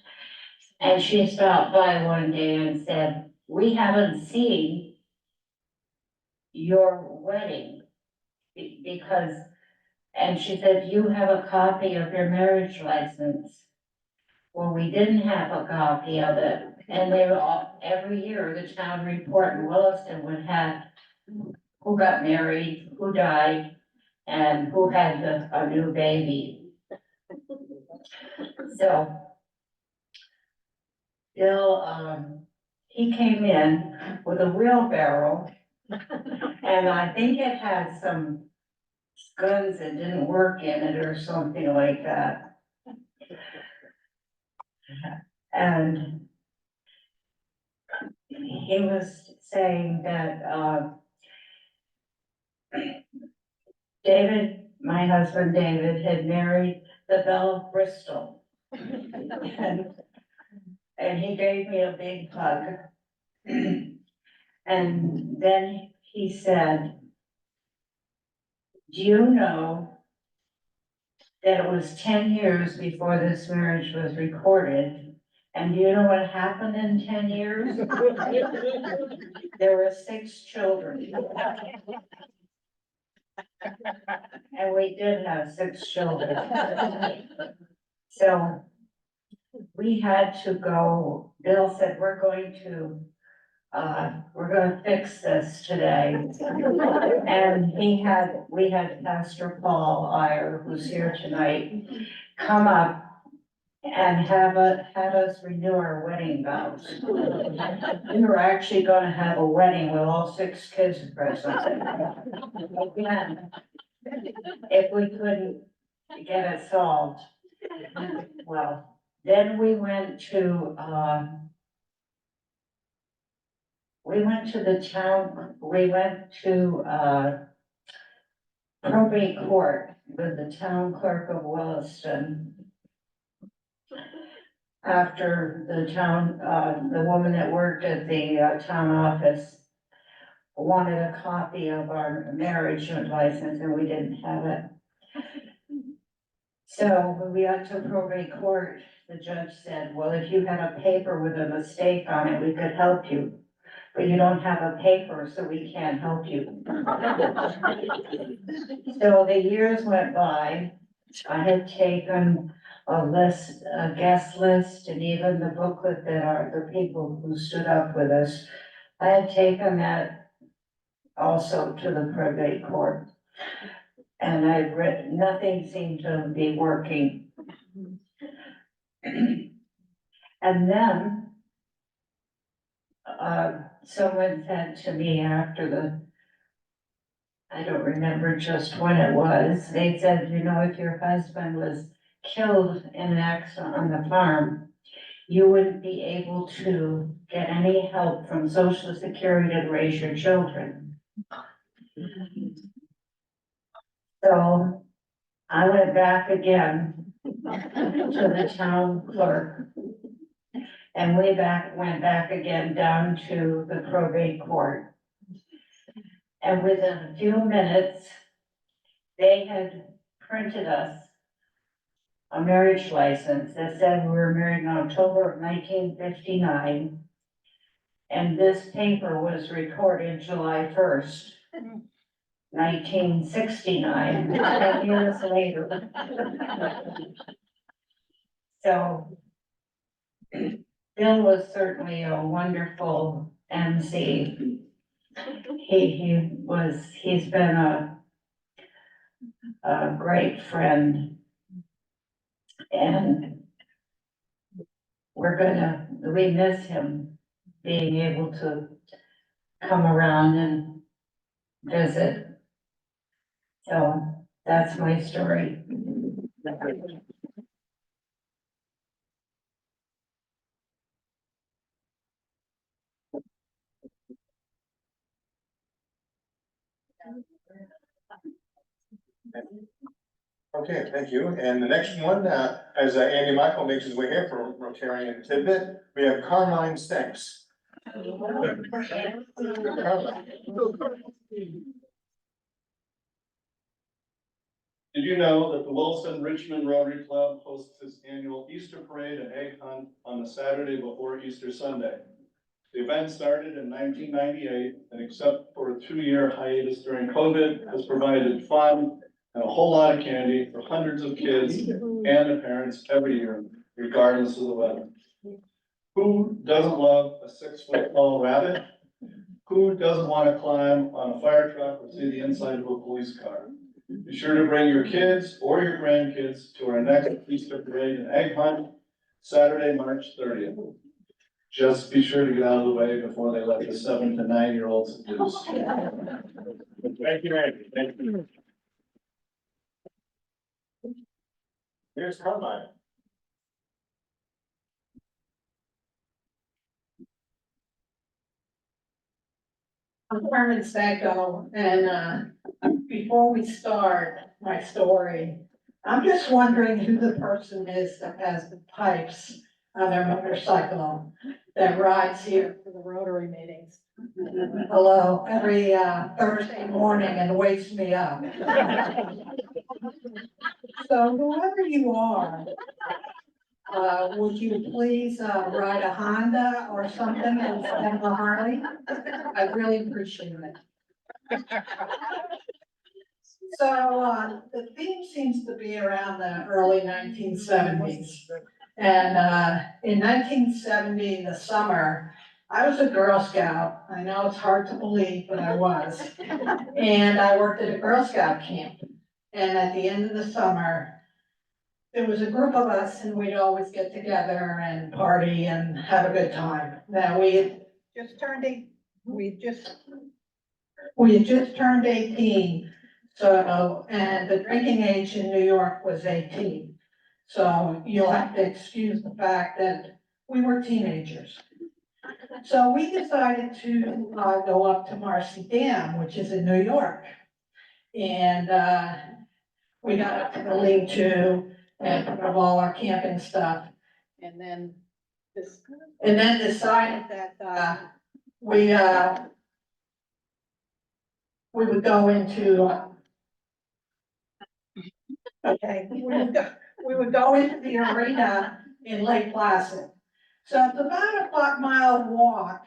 And she stopped by one day and said, "We haven't seen your wedding because," and she said, "You have a copy of your marriage license." Well, we didn't have a copy of it, and they were all, every year, the town report in Williston would have who got married, who died, and who had a new baby. So Bill, he came in with a wheelbarrow, and I think it had some guns that didn't work in it or something like that. And he was saying that, David, my husband David, had married the Belle of Bristol. And he gave me a big hug. And then he said, "Do you know that it was 10 years before this marriage was recorded? And do you know what happened in 10 years? There were 6 children." And we did have 6 children. So we had to go, Bill said, we're going to fix this today. And we had Pastor Paul Iyer, who's here tonight, come up and have us renew our wedding vows. We were actually gonna have a wedding with all 6 kids present. Again, if we couldn't get it solved. Well, then we went to probate court with the town clerk of Williston. After the woman that worked at the town office wanted a copy of our marriage license and we didn't have it. So when we got to probate court, the judge said, "Well, if you had a paper with a mistake on it, we could help you. But you don't have a paper, so we can't help you." So the years went by. I had taken a guest list, and even the booklet that are the people who stood up with us. I had taken that also to the probate court. And I've read, nothing seemed to be working. And then someone said to me after I don't remember just when it was, they said, "You know, if your husband was killed in an accident on the farm, you wouldn't be able to get any help from Social Security to raise your children." So I went back again to the town clerk. And went back again down to the probate court. And within a few minutes, they had printed us a marriage license that said we were married in October of 1959. And this paper was recorded July 1st, 1969, 10 years later. So Bill was certainly a wonderful MC. He's been a great friend. And we miss him being able to come around and visit. So that's my story. Okay, thank you. And the next one, as Andy Michael makes his way here for Rotarian tidbit, we have Carmine Stenks. Did you know that the Williston-Richmond Rotary Club hosts its annual Easter Parade and Egg Hunt on the Saturday before Easter Sunday? The event started in 1998, and except for a 2-year hiatus during COVID, has provided fun and a whole lot of candy for hundreds of kids and their parents every year, regardless of the weather. Who doesn't love a 6-foot-tall rabbit? Who doesn't want to climb on a fire truck or see the inside of a police car? Be sure to bring your kids or your grandkids to our next Easter Parade and Egg Hunt, Saturday, March 30th. Just be sure to get out of the way before they let the 7 to 9-year-olds loose. Thank you, Andy. Thank you. Here's Carmine. I'm Carmen Sacco, and before we start my story, I'm just wondering who the person is that has the pipes on their motorcycle that rides here for the Rotary meetings. Hello, every Thursday morning and wakes me up. So whoever you are, would you please ride a Honda or something instead of a Harley? I really appreciate it. So the theme seems to be around the early 1970s. And in 1970, in the summer, I was a Girl Scout. I know it's hard to believe, but I was. And I worked at a Girl Scout camp. And at the end of the summer, there was a group of us and we'd always get together and party and have a good time. Now we had just turned 18. So, and the drinking age in New York was 18. So you'll have to excuse the fact that we were teenagers. So we decided to go up to Marcy Dam, which is in New York. And we got up to the lean-to and put up all our camping stuff. And then decided that we would go into we would go into the arena in Lake Placid. So it's about a 5-mile walk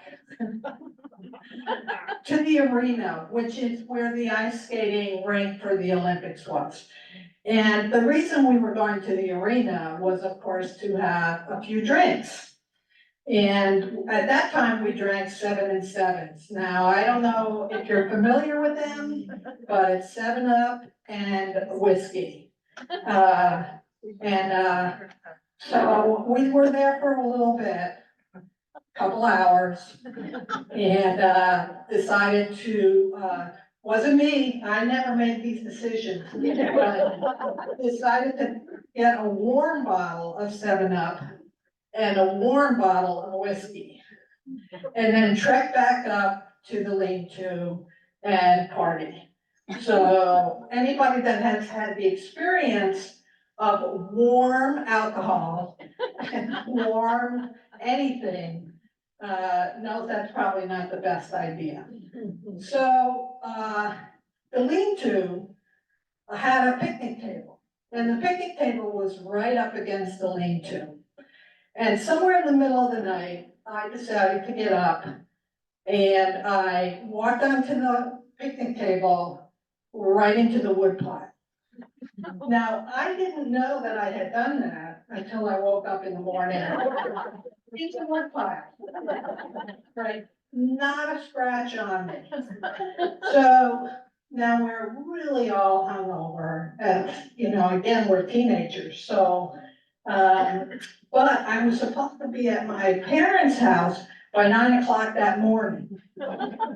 to the arena, which is where the ice skating rink for the Olympics was. And the reason we were going to the arena was, of course, to have a few drinks. And at that time, we drank 7 and 7s. Now, I don't know if you're familiar with them, but it's 7-Up and whiskey. So we were there for a little bit, couple hours, and decided to, wasn't me, I never made these decisions, but decided to get a warm bottle of 7-Up and a warm bottle of whiskey, and then trek back up to the lean-to and party. So anybody that has had the experience of warm alcohol and warm anything knows that's probably not the best idea. So, the lean-to had a picnic table, and the picnic table was right up against the lean-to. And somewhere in the middle of the night, I decided to get up, and I walked onto the picnic table, right into the wood pile. Now, I didn't know that I had done that until I woke up in the morning. It's a wood pile. Right, not a scratch on me. So now we're really all hungover, and, you know, again, we're teenagers, so. But I was supposed to be at my parents' house by 9 o'clock that morning.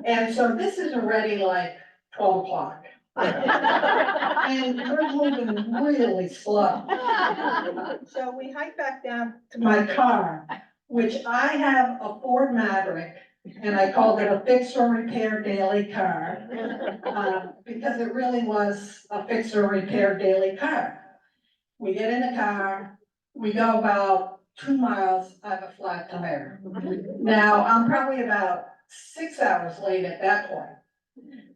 And so this is already like 12 o'clock. And we're moving really slow. So we hike back down to my car, which I have a Ford Maverick, and I called it a fix or repair daily car. Because it really was a fix or repair daily car. We get in the car, we go about 2 miles, I have a flat tire. Now, I'm probably about 6 hours late at that point.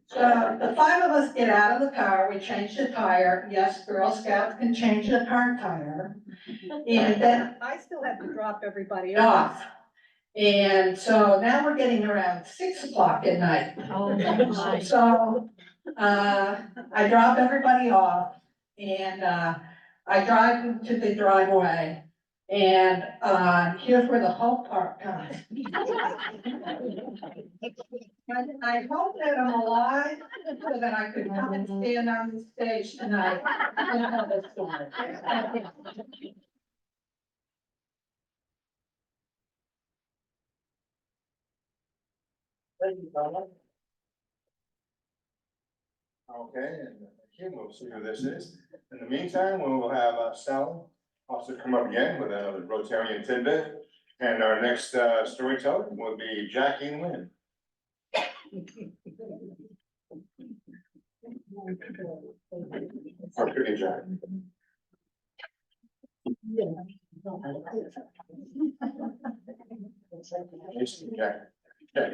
So the 5 of us get out of the car, we change the tire. Yes, Girl Scouts can change the car tire. And then I still have to drop everybody off. And so now we're getting around 6 o'clock at night. Oh, my. So, I drop everybody off, and, I drive into the driveway, and, here's where the hope part comes. I hope that I'm alive, so that I could come and stand on the stage tonight and tell this story. Okay, and Kim will see who this is. In the meantime, we will have Sally also come up again with another Rotarian tidbit. And our next storyteller will be Jackie Lynn. Or could be Jack. Jack.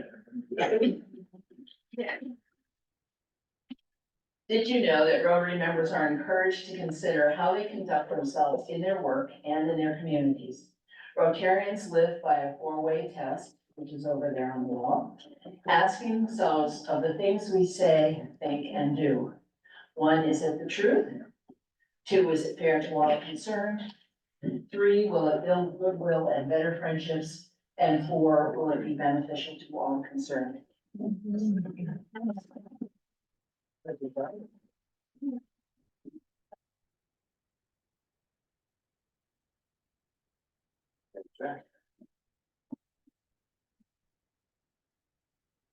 Did you know that Rotary members are encouraged to consider how they conduct themselves in their work and in their communities? Rotarians live by a 4-way test, which is over there on the wall, asking themselves of the things we say, think, and do. 1, is it the truth? 2, is it fair to all concerned? 3, will it build goodwill and better friendships? And 4, will it be beneficial to all concerned?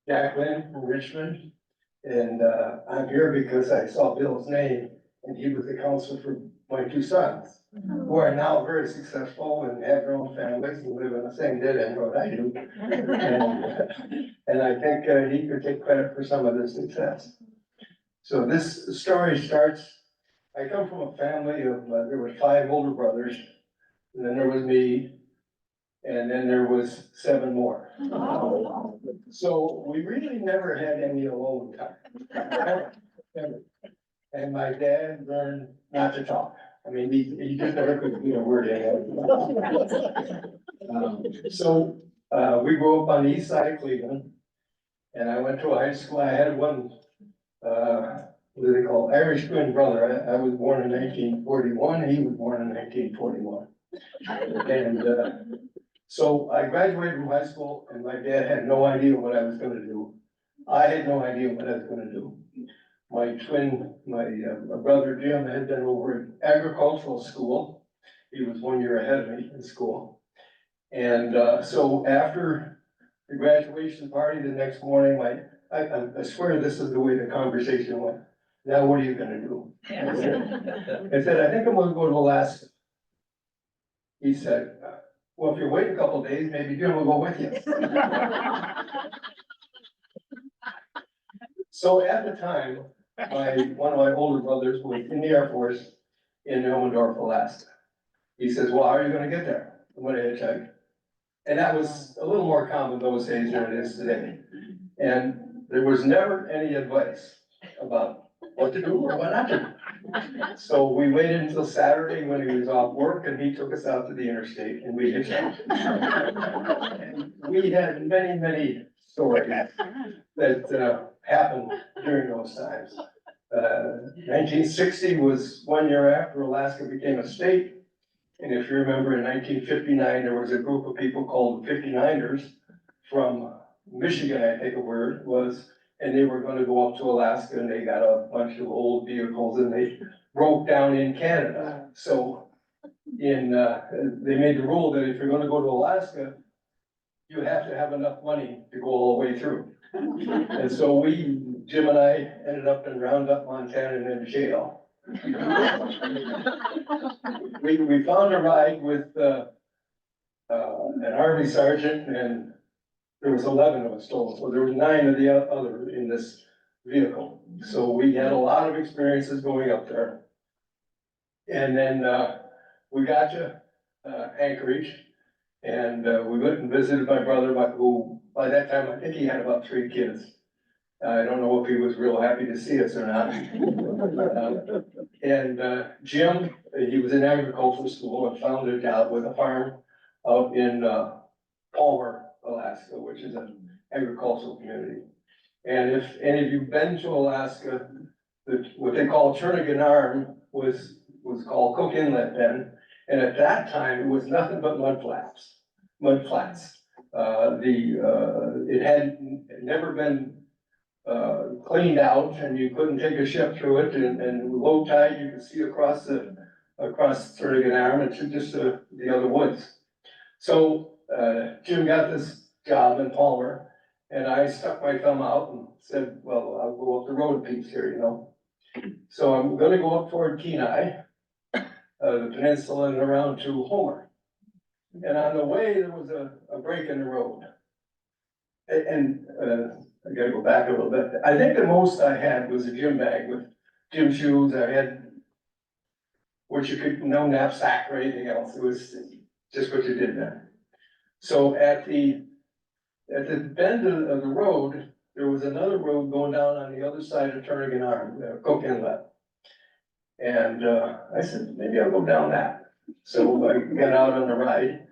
Jack Lynn from Richmond, and I'm here because I saw Bill's name, and he was the counselor for my 2 sons, who are now very successful and have their own families and live in the same dead end road I do. And I think he could take credit for some of this success. So this story starts, I come from a family of, there were 5 older brothers, and then there was me, and then there was 7 more. So we really never had any alone time. Ever. And my dad learned not to talk. I mean, he just never could get a word in. So we grew up on the east side of Cleveland, and I went to a high school. I had one, what do they call, Irish twin brother. I was born in 1941. He was born in 1941. And so I graduated from high school, and my dad had no idea what I was gonna do. I had no idea what I was gonna do. My brother Jim had been over at agricultural school. He was 1 year ahead of me in school. And so after the graduation party the next morning, I swear this is the way the conversation went. Now what are you gonna do? I said, I think I'm gonna go to Alaska. He said, well, if you wait a couple of days, maybe Jim will go with you. So at the time, one of my older brothers was in the Air Force in Elmendorf, Alaska. He says, well, how are you gonna get there? I'm gonna hitchhike. And that was a little more common those days than it is today. And there was never any advice about what to do or what not to do. So we waited until Saturday when he was off work and he took us out to the interstate and we hitched up. We had many, many stories that happened during those times. 1960 was 1 year after Alaska became a state. And if you remember, in 1959, there was a group of people called the 59ers from Michigan, I think the word was, and they were gonna go up to Alaska and they got a bunch of old vehicles and they broke down in Canada. So they made the rule that if you're gonna go to Alaska, you have to have enough money to go all the way through. And so Jim and I ended up in Roundup, Montana and in jail. We found a ride with an army sergeant and there was 11 of us total, so there was 9 of the other in this vehicle. So we had a lot of experiences going up there. And then we got to Anchorage and we went and visited my brother, who by that time, I think he had about 3 kids. I don't know if he was real happy to see us or not. Jim, he was in agricultural school and found a job with a farm out in Palmer, Alaska, which is an agricultural community. And if any of you've been to Alaska, what they call Turnagain Arm was called Cook Inlet then. And at that time, it was nothing but mud flats. It had never been cleaned out and you couldn't take a ship through it and low tide, you could see across Turnagain Arm and just the other woods. So Jim got this job in Palmer and I stuck my thumb out and said, well, I'll go up the road piece here, you know. So I'm gonna go up toward Kenai, the peninsula and around to Homer. And on the way, there was a break in the road. And I gotta go back a little bit. I think the most I had was a gym bag with gym shoes. I had no knapsack or anything else. It was just what you did then. So at the bend of the road, there was another road going down on the other side of Turnagain Arm, Cook Inlet. And I said, maybe I'll go down that. So I got out on the ride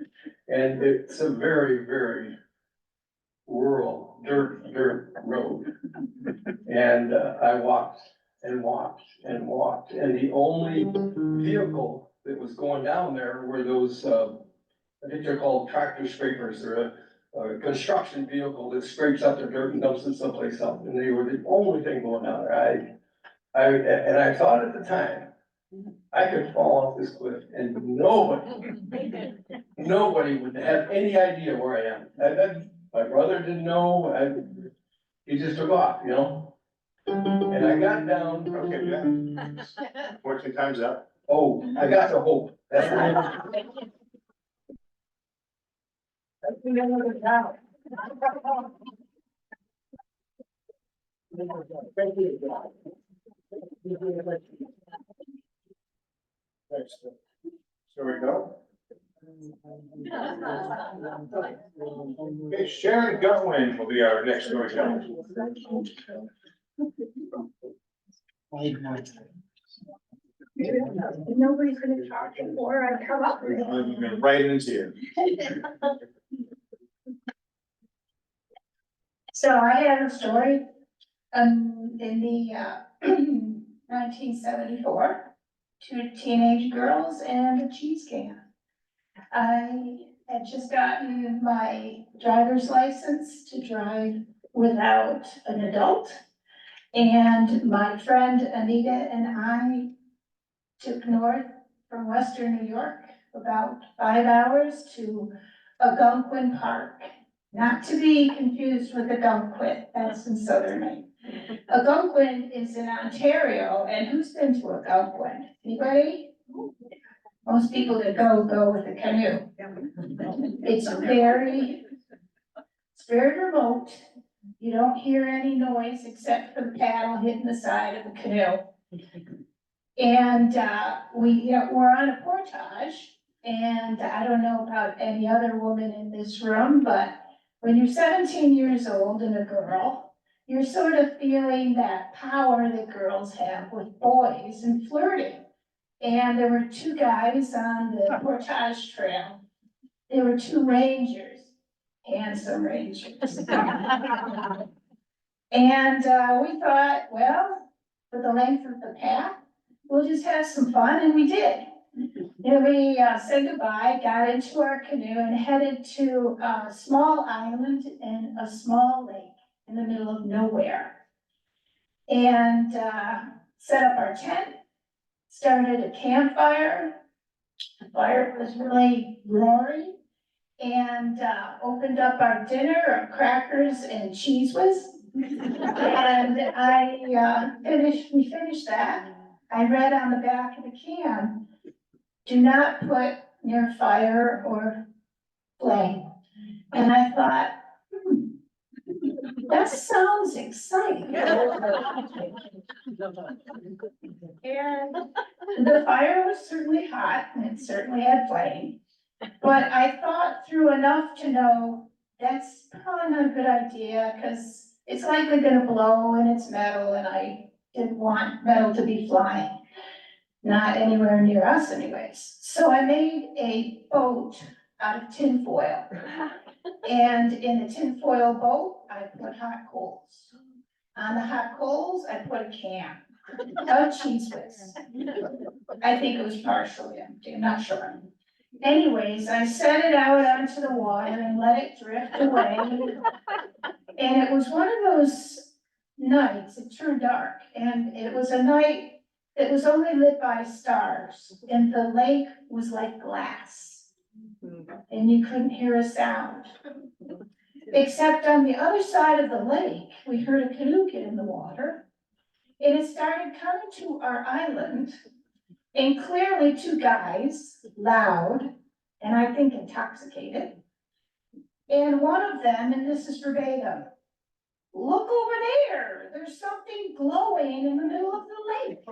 and it's a very, very rural dirt road. And I walked and walked and walked. And the only vehicle that was going down there were those, I think they're called tractor scrapers. They're a construction vehicle that scrapes up the dirt and dumps it someplace else. And they were the only thing going down there. And I thought at the time, I could fall off this cliff and nobody would have any idea where I am. My brother didn't know, he just took off, you know? And I got down. Okay, yeah. 14 times up. Oh, I got to hope. That's Next. So we go. Okay, Sharon Gutwin will be our next storyteller. Nobody's gonna talk before I come up. Right into you. So I have a story, in the, 1974, 2 teenage girls and a cheese can. I had just gotten my driver's license to drive without an adult. And my friend Anita and I took north from Western New York, about 5 hours to Algonquin Park. Not to be confused with Algonquin, that's in southern Maine. Algonquin is in Ontario, and who's been to Algonquin? Anybody? Most people that go with a canoe. It's very remote. You don't hear any noise except for the paddle hitting the side of the canoe. And we're on a portage And I don't know about any other woman in this room, but when you're 17 years old and a girl, you're sort of feeling that power that girls have with boys and flirting. And there were two guys on the portage trail. There were two rangers, handsome rangers. And we thought, well, with the length of the path, we'll just have some fun, and we did. And we said goodbye, got into our canoe and headed to a small island and a small lake in the middle of nowhere. And set up our tent, started a campfire. The fire was really roaring, and opened up our dinner of crackers and cheese whiz. And we finished that. I read on the back of the can, do not put near fire or flame. And I thought, that sounds exciting. And the fire was certainly hot, and it certainly had flame. But I thought through enough to know that's probably not a good idea, because it's likely gonna blow and it's metal, and I didn't want metal to be flying. Not anywhere near us anyways. So I made a boat out of tin foil. And in the tin foil boat, I put hot coals. On the hot coals, I put a can of cheese whiz. I think it was partially empty, I'm not sure. Anyways, I set it out onto the water and let it drift away. And it was one of those nights, it turned dark, and it was a night that was only lit by stars, and the lake was like glass. And you couldn't hear a sound. Except on the other side of the lake, we heard a canoe get in the water, and it started coming to our island, and clearly two guys, loud, and I think intoxicated. And one of them, and this is verbatim, look over there, there's something glowing in the middle of the lake.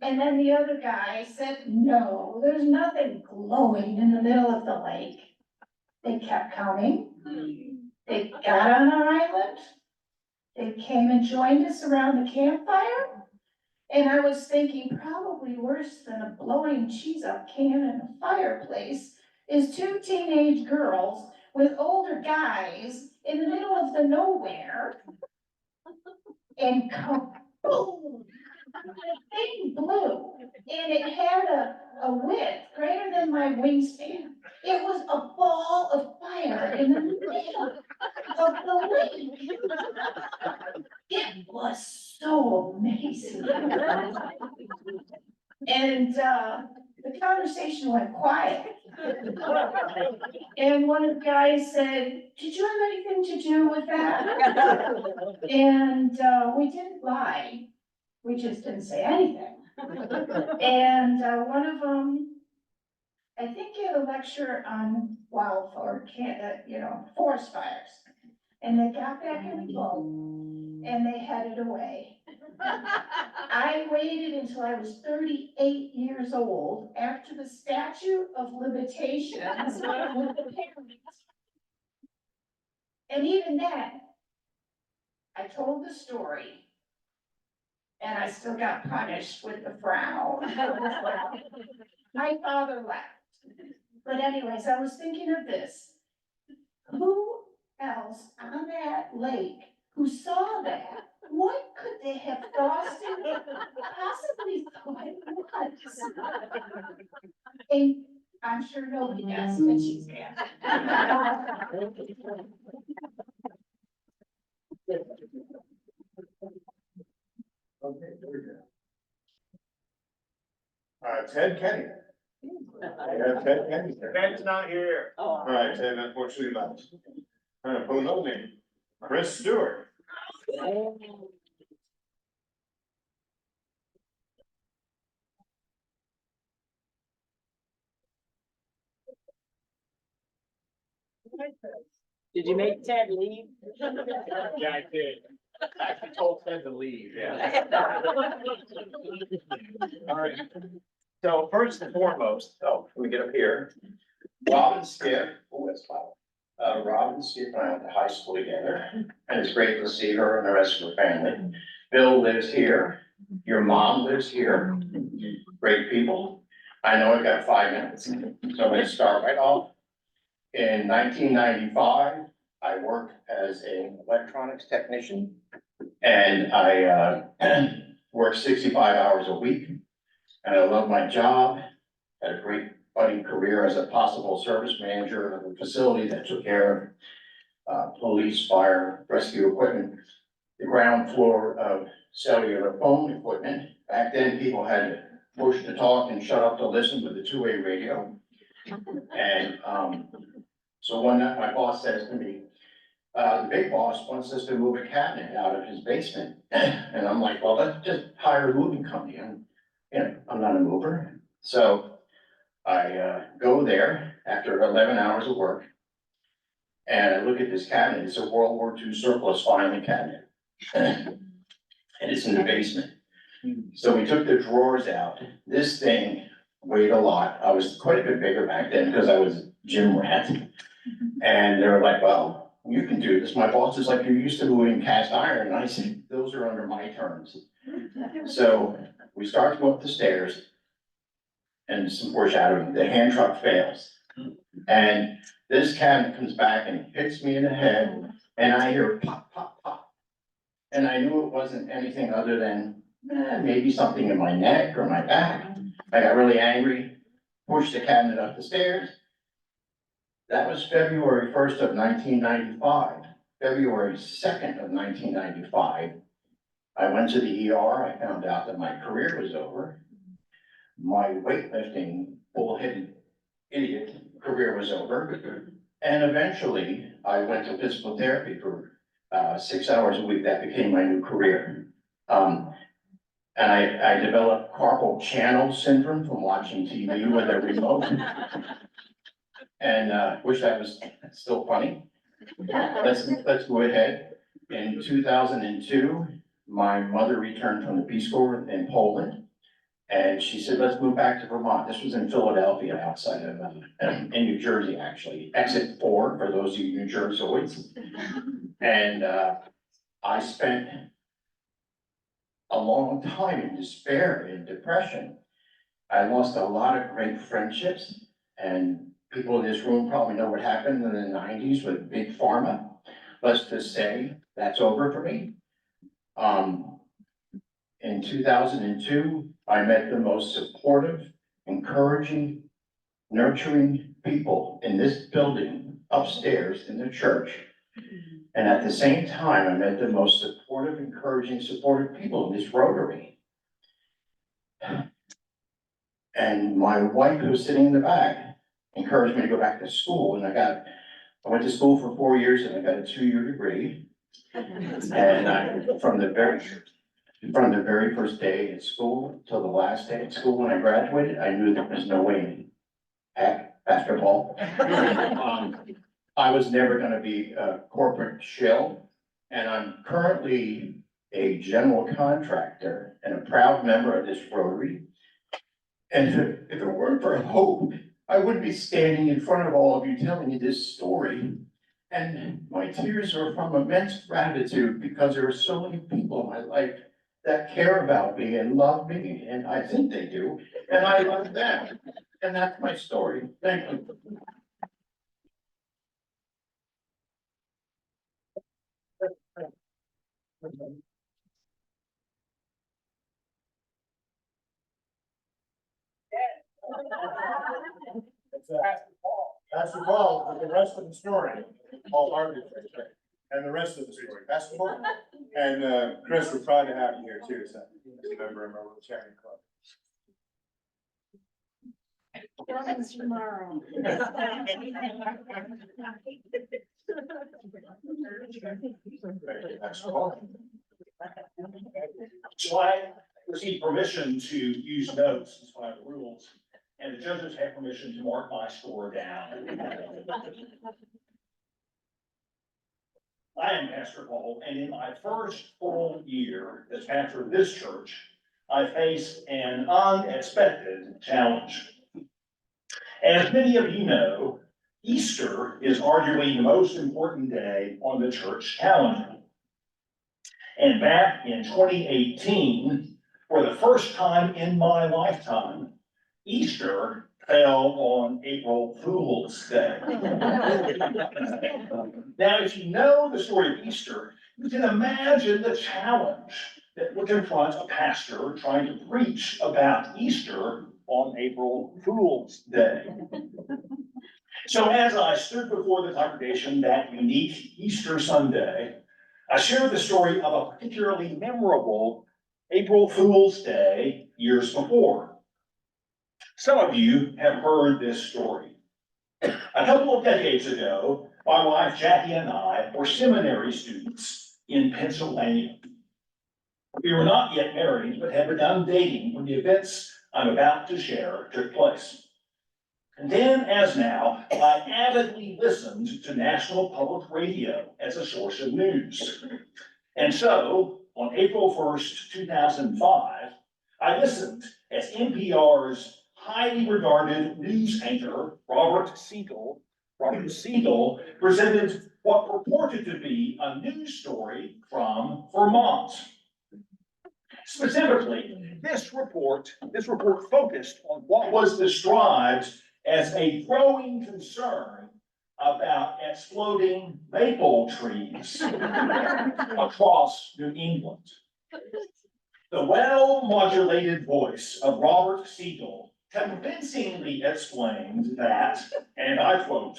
And then the other guy said, no, there's nothing glowing in the middle of the lake. They kept coming, they got on our island, they came and joined us around the campfire. And I was thinking, probably worse than a blowing cheese up can in a fireplace is two teenage girls with older guys in the middle of the nowhere. And kaboom! The thing blew, and it had a width greater than my wingspan. It was a ball of fire in the middle of the lake. It was so amazing. And the conversation went quiet. And one of the guys said, did you have anything to do with that? And we didn't lie. We just didn't say anything. And one of them, I think he had a lecture on wildfire, forest fires. And they got back in the boat and they headed away. I waited until I was 38 years old after the statute of limitations with the parents. And even then, I told the story and I still got punished with the frown. My father laughed. But anyways, I was thinking of this. Who else on that lake who saw that? What could they have possibly thought it was? And I'm sure nobody guessed that she's there. Ted Kenny. We have Ted Kenny here. Ted's not here. All right, Ted, unfortunately not. I'm gonna put another name, Chris Stewart. Did you make Ted leave? Yeah, I did. I actually told Ted to leave, yeah. All right. So first and foremost, let me get up here. Robin Skiff, Robin Skiff and I went to high school together, and it's great to see her and the rest of her family. Bill lives here, your mom lives here, great people. I know I've got 5 minutes, so I'm gonna start right off. In 1995, I worked as an electronics technician, and I worked 65 hours a week. And I love my job, had a great budding career as a possible service manager of a facility that took care of police, fire, rescue equipment, the ground floor of cellular phone equipment. Back then, people had to push to talk and shut up to listen with the two-way radio. And so one night, my boss says to me, the big boss wants us to move a cabinet out of his basement. And I'm like, well, let's just hire a moving company. And, I'm not a mover. So I go there after 11 hours of work. And I look at this cabinet. It's a World War II surplus filing cabinet. And it's in the basement. So we took the drawers out. This thing weighed a lot. I was quite a bit bigger back then because I was a gym rat. And they were like, well, you can do this. My boss is like, you're used to moving cast iron. And I said, those are under my terms. So we start to go up the stairs, and some foreshadowing, the hand truck fails. And this cabinet comes back and hits me in the head, and I hear pop, pop, pop. And I knew it wasn't anything other than maybe something in my neck or my back. I got really angry, pushed the cabinet up the stairs. That was February 1st of 1995. February 2nd of 1995, I went to the ER. I found out that my career was over. My weightlifting, bull-headed idiot career was over. And eventually, I went to physical therapy for 6 hours a week. That became my new career. And I developed carpal channel syndrome from watching TV with a remote. And wish that was still funny. Let's go ahead. In 2002, my mother returned from the Peace Corps in Poland. And she said, let's move back to Vermont. This was in Philadelphia, outside of, in New Jersey, actually. Exit 4, for those of you New Jerseyoids. And I spent a long time in despair and depression. I lost a lot of great friendships, and people in this room probably know what happened in the 90s with Big Pharma. Let's just say that's over for me. In 2002, I met the most supportive, encouraging, nurturing people in this building upstairs in the church. And at the same time, I met the most supportive, encouraging, supportive people in this Rotary. And my wife, who was sitting in the back, encouraged me to go back to school. And I went to school for 4 years, and I got a 2-year degree. And from the very first day at school till the last day at school when I graduated, I knew there was no way, heck, basketball. I was never gonna be a corporate shill, and I'm currently a general contractor and a proud member of this Rotary. And if it weren't for hope, I wouldn't be standing in front of all of you telling you this story. And my tears are from immense gratitude because there are so many people in my life that care about me and love me, and I think they do, and I love them. And that's my story. Thank you. That's the ball with the rest of the story. All arbitrary, and the rest of the story. Basketball. And Chris, we're proud to have you here too, so as a member of our Rotary Club. Tomorrow. So I received permission to use notes as one of the rules, and the judges had permission to mark my score down. I am Pastor Paul, and in my first full year as pastor of this church, I faced an unexpected challenge. As many of you know, Easter is arguably the most important day on the church calendar. And back in 2018, for the first time in my lifetime, Easter fell on April Fool's Day. Now, if you know the story of Easter, you can imagine the challenge that would confront a pastor trying to preach about Easter on April Fool's Day. So as I stood before the congregation that unique Easter Sunday, I shared the story of a particularly memorable April Fool's Day years before. Some of you have heard this story. A couple of decades ago, my wife Jackie and I were seminary students in Pennsylvania. We were not yet married, but had begun dating when the events I'm about to share took place. And then, as now, I avidly listened to National Public Radio as a source of news. And so, on April 1st, 2005, I listened as NPR's highly regarded news anchor, Robert Siegel, presented what purported to be a news story from Vermont. Specifically, this report focused on what was described as a growing concern about exploding maple trees across New England. The well-modulated voice of Robert Siegel convincingly explained that, and I quote,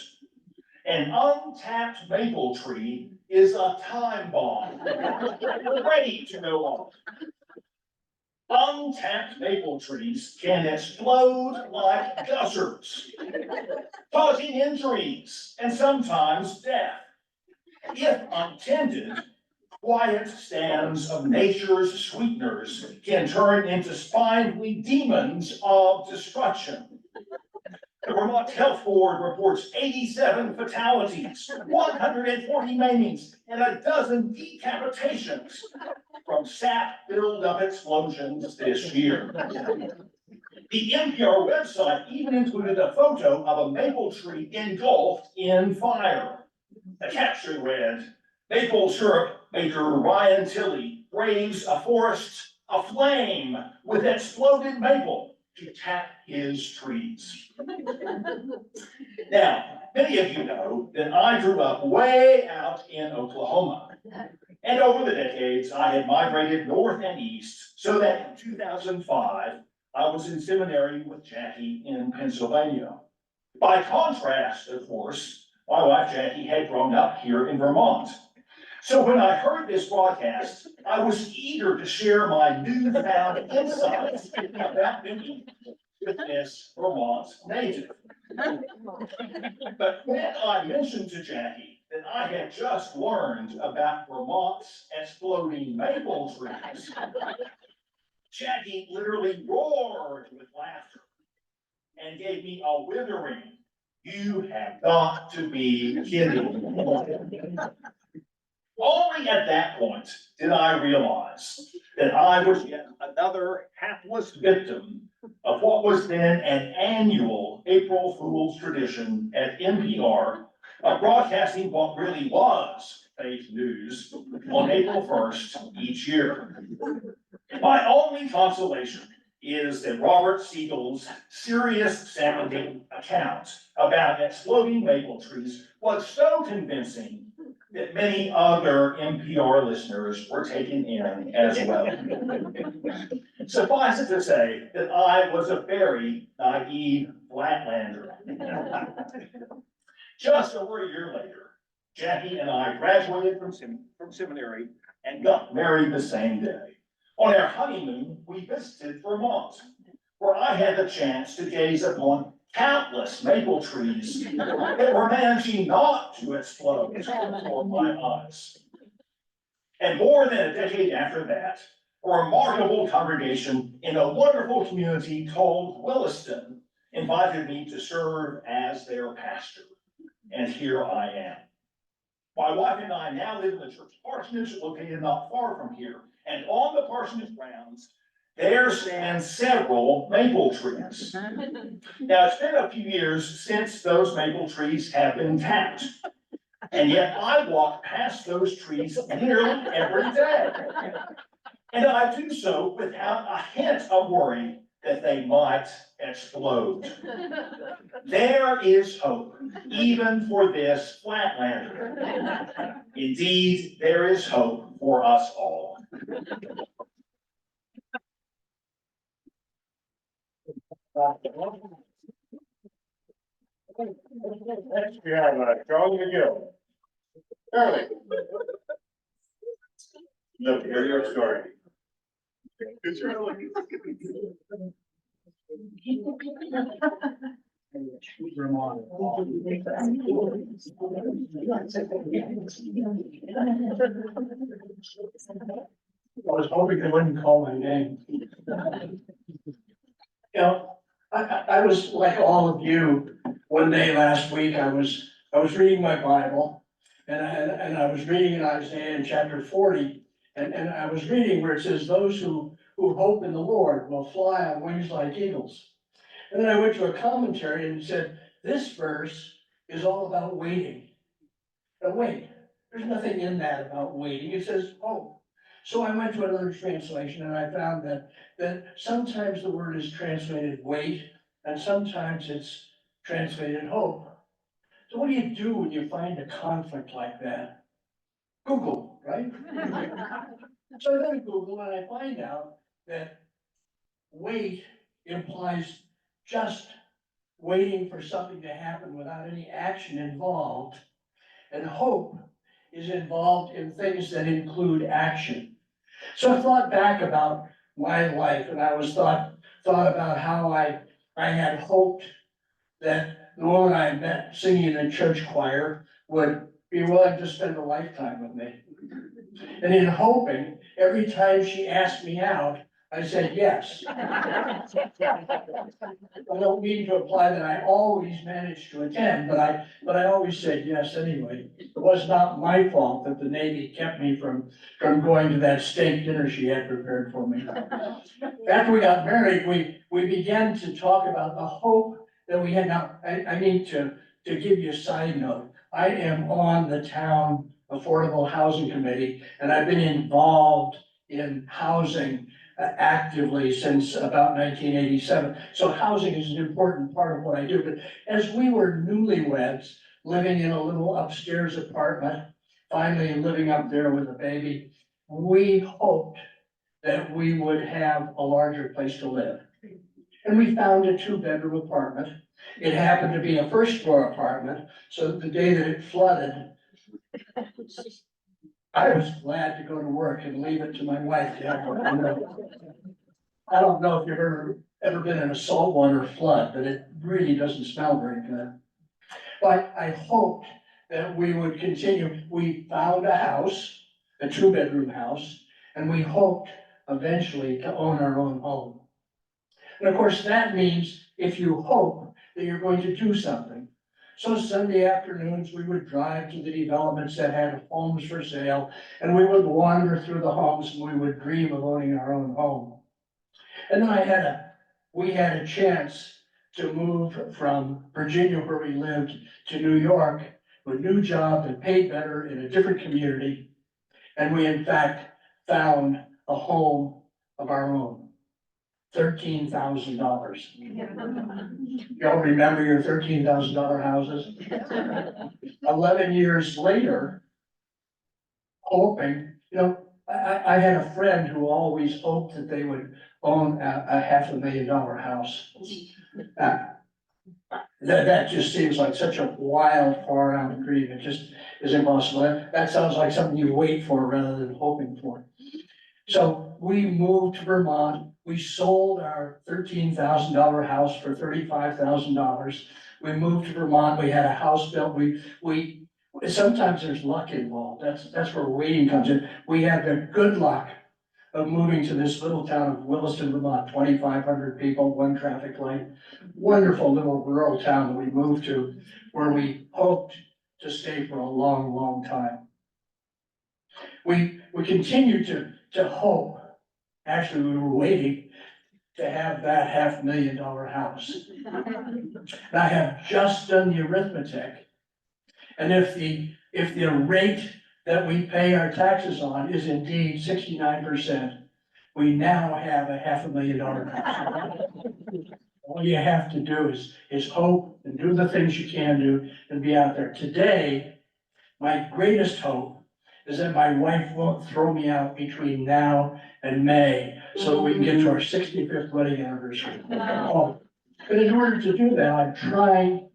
"An untapped maple tree is a time bomb, ready to go off. Untapped maple trees can explode like gushers, causing injuries and sometimes death. If untended, quiet stands of nature's sweeteners can turn into spindly demons of destruction. The Vermont Health Board reports 87 fatalities, 140 maimings, and a dozen decapitations from sap buildup explosions this year. The NPR website even included a photo of a maple tree engulfed in fire. The caption read, "Maple syrup maker Ryan Tilley braves a forest aflame with exploded maple to tap his trees." Now, many of you know that I grew up way out in Oklahoma. And over the decades, I had migrated north and east so that in 2005, I was in seminary with Jackie in Pennsylvania. By contrast, of course, my wife Jackie had grown up here in Vermont. So when I heard this broadcast, I was eager to share my newfound insights about Mindy with this Vermont native. But when I mentioned to Jackie that I had just learned about Vermont's exploding maple trees, Jackie literally roared with laughter and gave me a withering, "You have got to be kidding." Only at that point did I realize that I was yet another hapless victim of what was then an annual April Fool's tradition at NPR of broadcasting what really was fake news on April 1st each year. My only consolation is that Robert Siegel's serious sounding account about exploding maple trees was so convincing that many other NPR listeners were taken in as well. Suffice it to say that I was a very naive flatlander. Just over a year later, Jackie and I graduated from seminary and got married the same day. On our honeymoon, we visited Vermont, where I had the chance to gaze upon countless maple trees that were managing not to explode before my eyes. And more than a decade after that, a remarkable congregation in a wonderful community called Williston invited me to serve as their pastor. And here I am. My wife and I now live in the church parsonage located not far from here. And on the parsonage grounds, there stand several maple trees. Now, it's been a few years since those maple trees have been tapped. And yet I walk past those trees nearly every day. And I do so without a hint of worry that they might explode. There is hope, even for this flatlander. Indeed, there is hope for us all. Next, we have Charlie McGill. Charlie. Look, hear your story. I was hoping they wouldn't call my name. You know, I was like all of you, one day last week, I was reading my Bible. And I was reading in Isaiah in chapter 40, and I was reading where it says, those who hope in the Lord will fly on wings like eagles. And then I went to a commentary and it said, this verse is all about waiting. Now wait, there's nothing in that about waiting, it says hope. So I went to another translation and I found that sometimes the word is translated wait, and sometimes it's translated hope. So what do you do when you find a conflict like that? Google, right? So I go to Google and I find out that wait implies just waiting for something to happen without any action involved. And hope is involved in things that include action. So I thought back about my life, and I was thought about how I had hoped that the woman I met singing in the church choir would be willing to spend a lifetime with me. And in hoping, every time she asked me out, I said yes. I don't mean to imply that I always managed to attend, but I always said yes anyway. It was not my fault that the Navy kept me from going to that steak dinner she had prepared for me. After we got married, we began to talk about the hope that we had. Now, I need to give you a side note. I am on the town Affordable Housing Committee, and I've been involved in housing actively since about 1987. So housing is an important part of what I do. But as we were newlyweds, living in a little upstairs apartment, finally living up there with a baby, we hoped that we would have a larger place to live. And we found a 2-bedroom apartment. It happened to be a first-floor apartment, so the day that it flooded, I was glad to go to work and leave it to my wife to have her. I don't know if you've ever been in a saltwater flood, but it really doesn't smell very good. But I hoped that we would continue. We found a house, a 2-bedroom house, and we hoped eventually to own our own home. And of course, that means if you hope that you're going to do something. So Sunday afternoons, we would drive to the developments that had homes for sale, and we would wander through the homes and we would dream of owning our own home. And then we had a chance to move from Virginia, where we lived, to New York, with a new job that paid better in a different community. And we in fact found a home of our own. $13,000. Y'all remember your $13,000 houses? 11 years later, hoping, I had a friend who always hoped that they would own a $500,000 house. That just seems like such a wild, far out dream. It just is impossible. That sounds like something you wait for rather than hoping for. So we moved to Vermont. We sold our $13,000 house for $35,000. We moved to Vermont. We had a house built. We sometimes there's luck involved. That's where waiting comes in. We had the good luck of moving to this little town of Williston, Vermont, 2,500 people, 1 traffic light. Wonderful little rural town that we moved to, where we hoped to stay for a long, long time. We continued to hope Actually, we were waiting to have that $500,000 house. And I have just done the arithmetic. And if the rate that we pay our taxes on is indeed 69%, we now have a $500,000 house. All you have to do is hope and do the things you can do and be out there. Today, my greatest hope is that my wife won't throw me out between now and May, so that we can get to our 65th wedding anniversary. Oh, but in order to do that, I'm trying,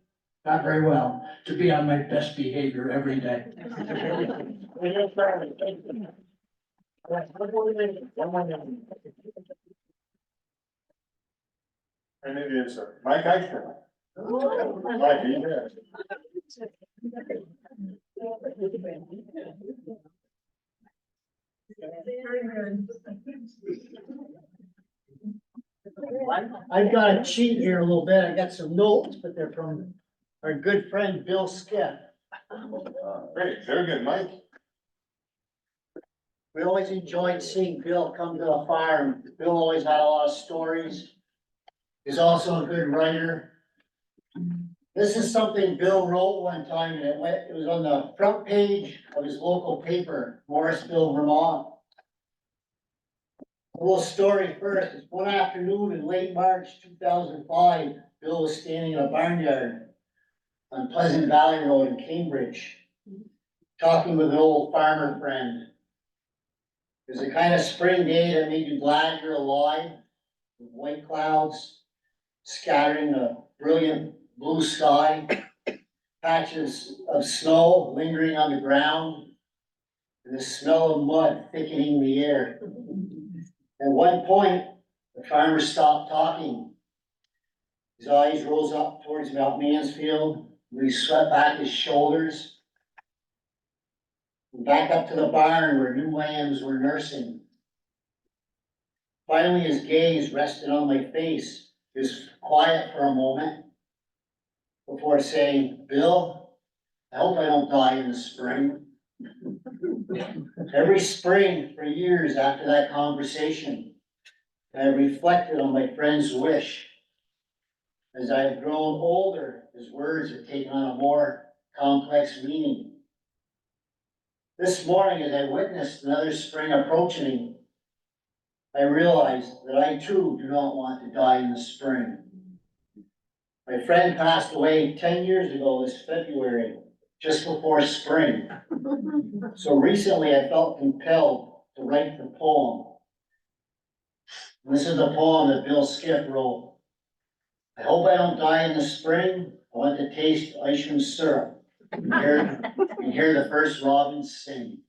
not very well, to be on my best behavior every day. And it is, sir. Mike Eichner. Mike, are you there? I've got a cheat here a little bit. I got some notes, but they're from our good friend Bill Skiff. Great, very good, Mike. We always enjoyed seeing Bill come to the farm. Bill always had a lot of stories. He's also a good writer. This is something Bill wrote one time, and it was on the front page of his local paper, Morrisville, Vermont. A little story first. It's one afternoon in late March 2005. Bill was standing in a barnyard on Pleasant Valley Road in Cambridge, talking with an old farmer friend. It was a kind of spring day that made you glad you're alive, with white clouds scattering a brilliant blue sky, patches of snow lingering on the ground, and the smell of mud thickening the air. At one point, the farmer stopped talking. His eyes rose up towards Mount Mansfield, where he swept back his shoulders, and back up to the barn where new lambs were nursing. Finally, his gaze rested on my face. He was quiet for a moment before saying, "Bill, I hope I don't die in the spring." Every spring for years after that conversation, I reflected on my friend's wish. As I have grown older, his words have taken on a more complex meaning. This morning, as I witnessed another spring approaching, I realized that I too do not want to die in the spring. My friend passed away 10 years ago this February, just before spring. So recently I felt compelled to write the poem. And this is the poem that Bill Skiff wrote. I hope I don't die in the spring. I want to taste ice cream syrup and hear the first robins sing.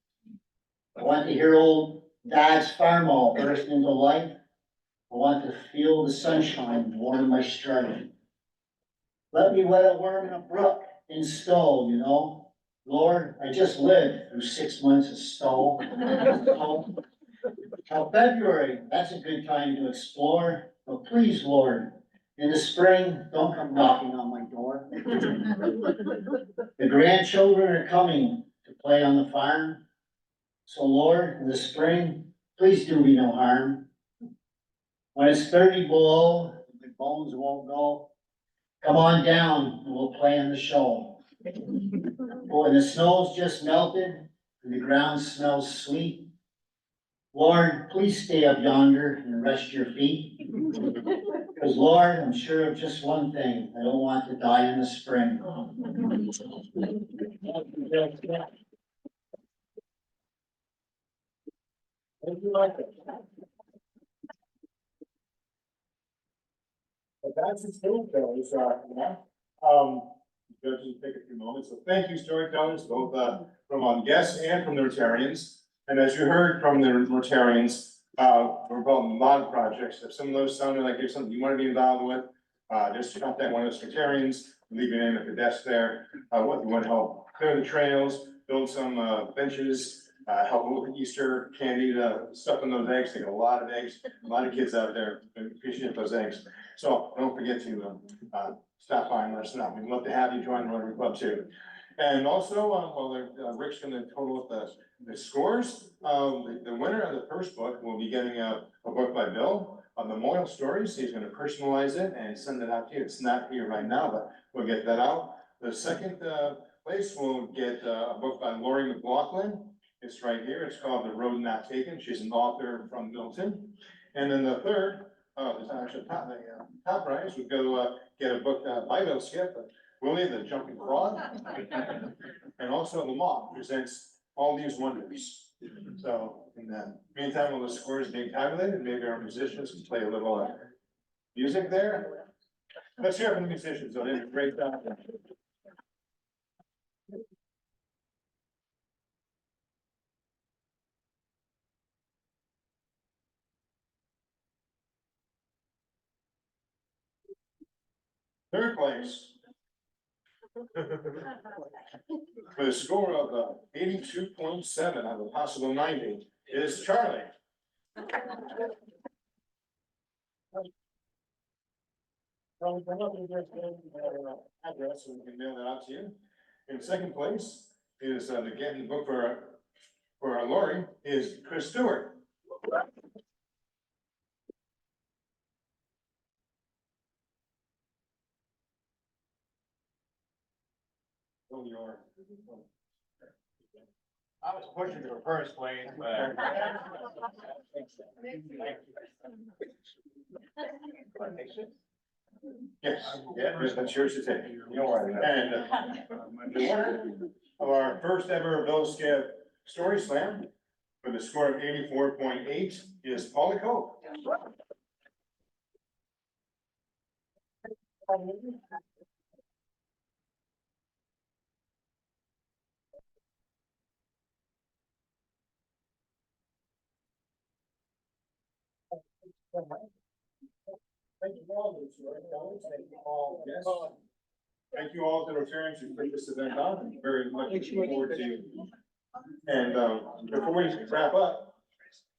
I want to hear old Dad's farm all burst into life. I want to feel the sunshine warm my stride. Let me wet a worm in a brook in Stowe, you know. Lord, I just lived through 6 months of Stowe. Now February, that's a good time to explore. But please, Lord, in the spring, don't come knocking on my door. The grandchildren are coming to play on the farm. So Lord, in the spring, please do me no harm. When it's 30 below, my bones won't go. Come on down and we'll play in the show. Boy, the snow's just melted and the ground smells sweet. Lord, please stay up yonder and rest your feet. Because Lord, I'm sure of just one thing. I don't want to die in the spring. But that's the storytellers, judges take a few moments. So thank you, storytellers, both from our guests and from the Rotarians. And as you heard from the Rotarians, we're involved in a lot of projects. If some of those sounded like there's something you want to be involved with, just contact one of those Rotarians, leave your name at the desk there. What you want to help clear the trails, build some benches, help with Easter candy, stuff in those eggs. They get a lot of eggs. A lot of kids out there appreciate those eggs. So don't forget to stop by and let us know. We'd love to have you join the Rotary Club too. And also, Rick's gonna total up the scores, the winner of the first book will be getting a book by Bill on memorial stories. He's gonna personalize it and send it out to you. It's not here right now, but we'll get that out. The second, place will get a book by Lori McLaughlin. It's right here. It's called The Road Not Taken. She's an author from Milton. And then the third, top prize would go, get a book, by Bill Skiff, Willie the Jumping Frog. And also the Moth presents all these wonders. So in the meantime, while the score is being tabulated, maybe our musicians can play a little, music there. Let's hear from the musicians. So they did a great job. Third place. With a score of 82.7 out of a possible 90 is Charlie. Well, come up and just address so we can mail that out to you. In second place is again the book for Lori is Chris Stewart. I was pushing for first place, but. Yes, yeah, that's yours to take. And the winner of our first ever Bill Skiff Story Slam with a score of 84.8 is Paula Cope. Thank you all, thank you all, yes. Thank you all to the Rotarians who put this event on, I'm very much looking forward to. And before we wrap up,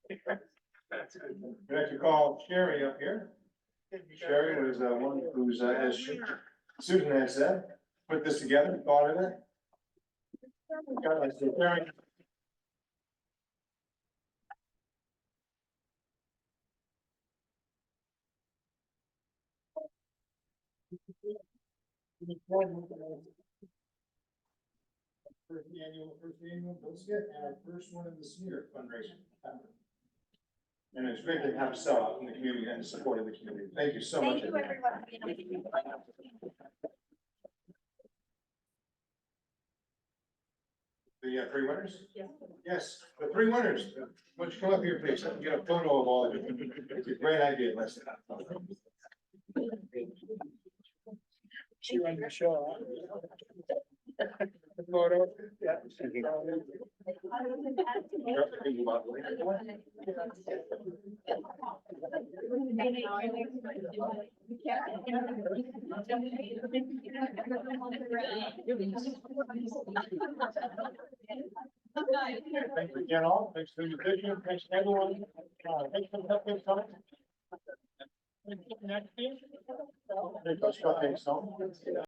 I'd like to call Sherry up here. Sherry was one who's, as Susan had said, put this together, thought of it. Got us to Sherry. First annual Bill Skiff and our first one of this year fundraising. And it's great to have a sellout in the community and support of the community. Thank you so much. Thank you, everyone. The three winners? Yes. Yes, the three winners. Why don't you come up here, please? I can get a photo of all of you. It's a great idea, listen. She runs the show. The photo. Yeah. Thanks again all, thanks to the vision, thanks to everyone, thanks for the help this time. Next year.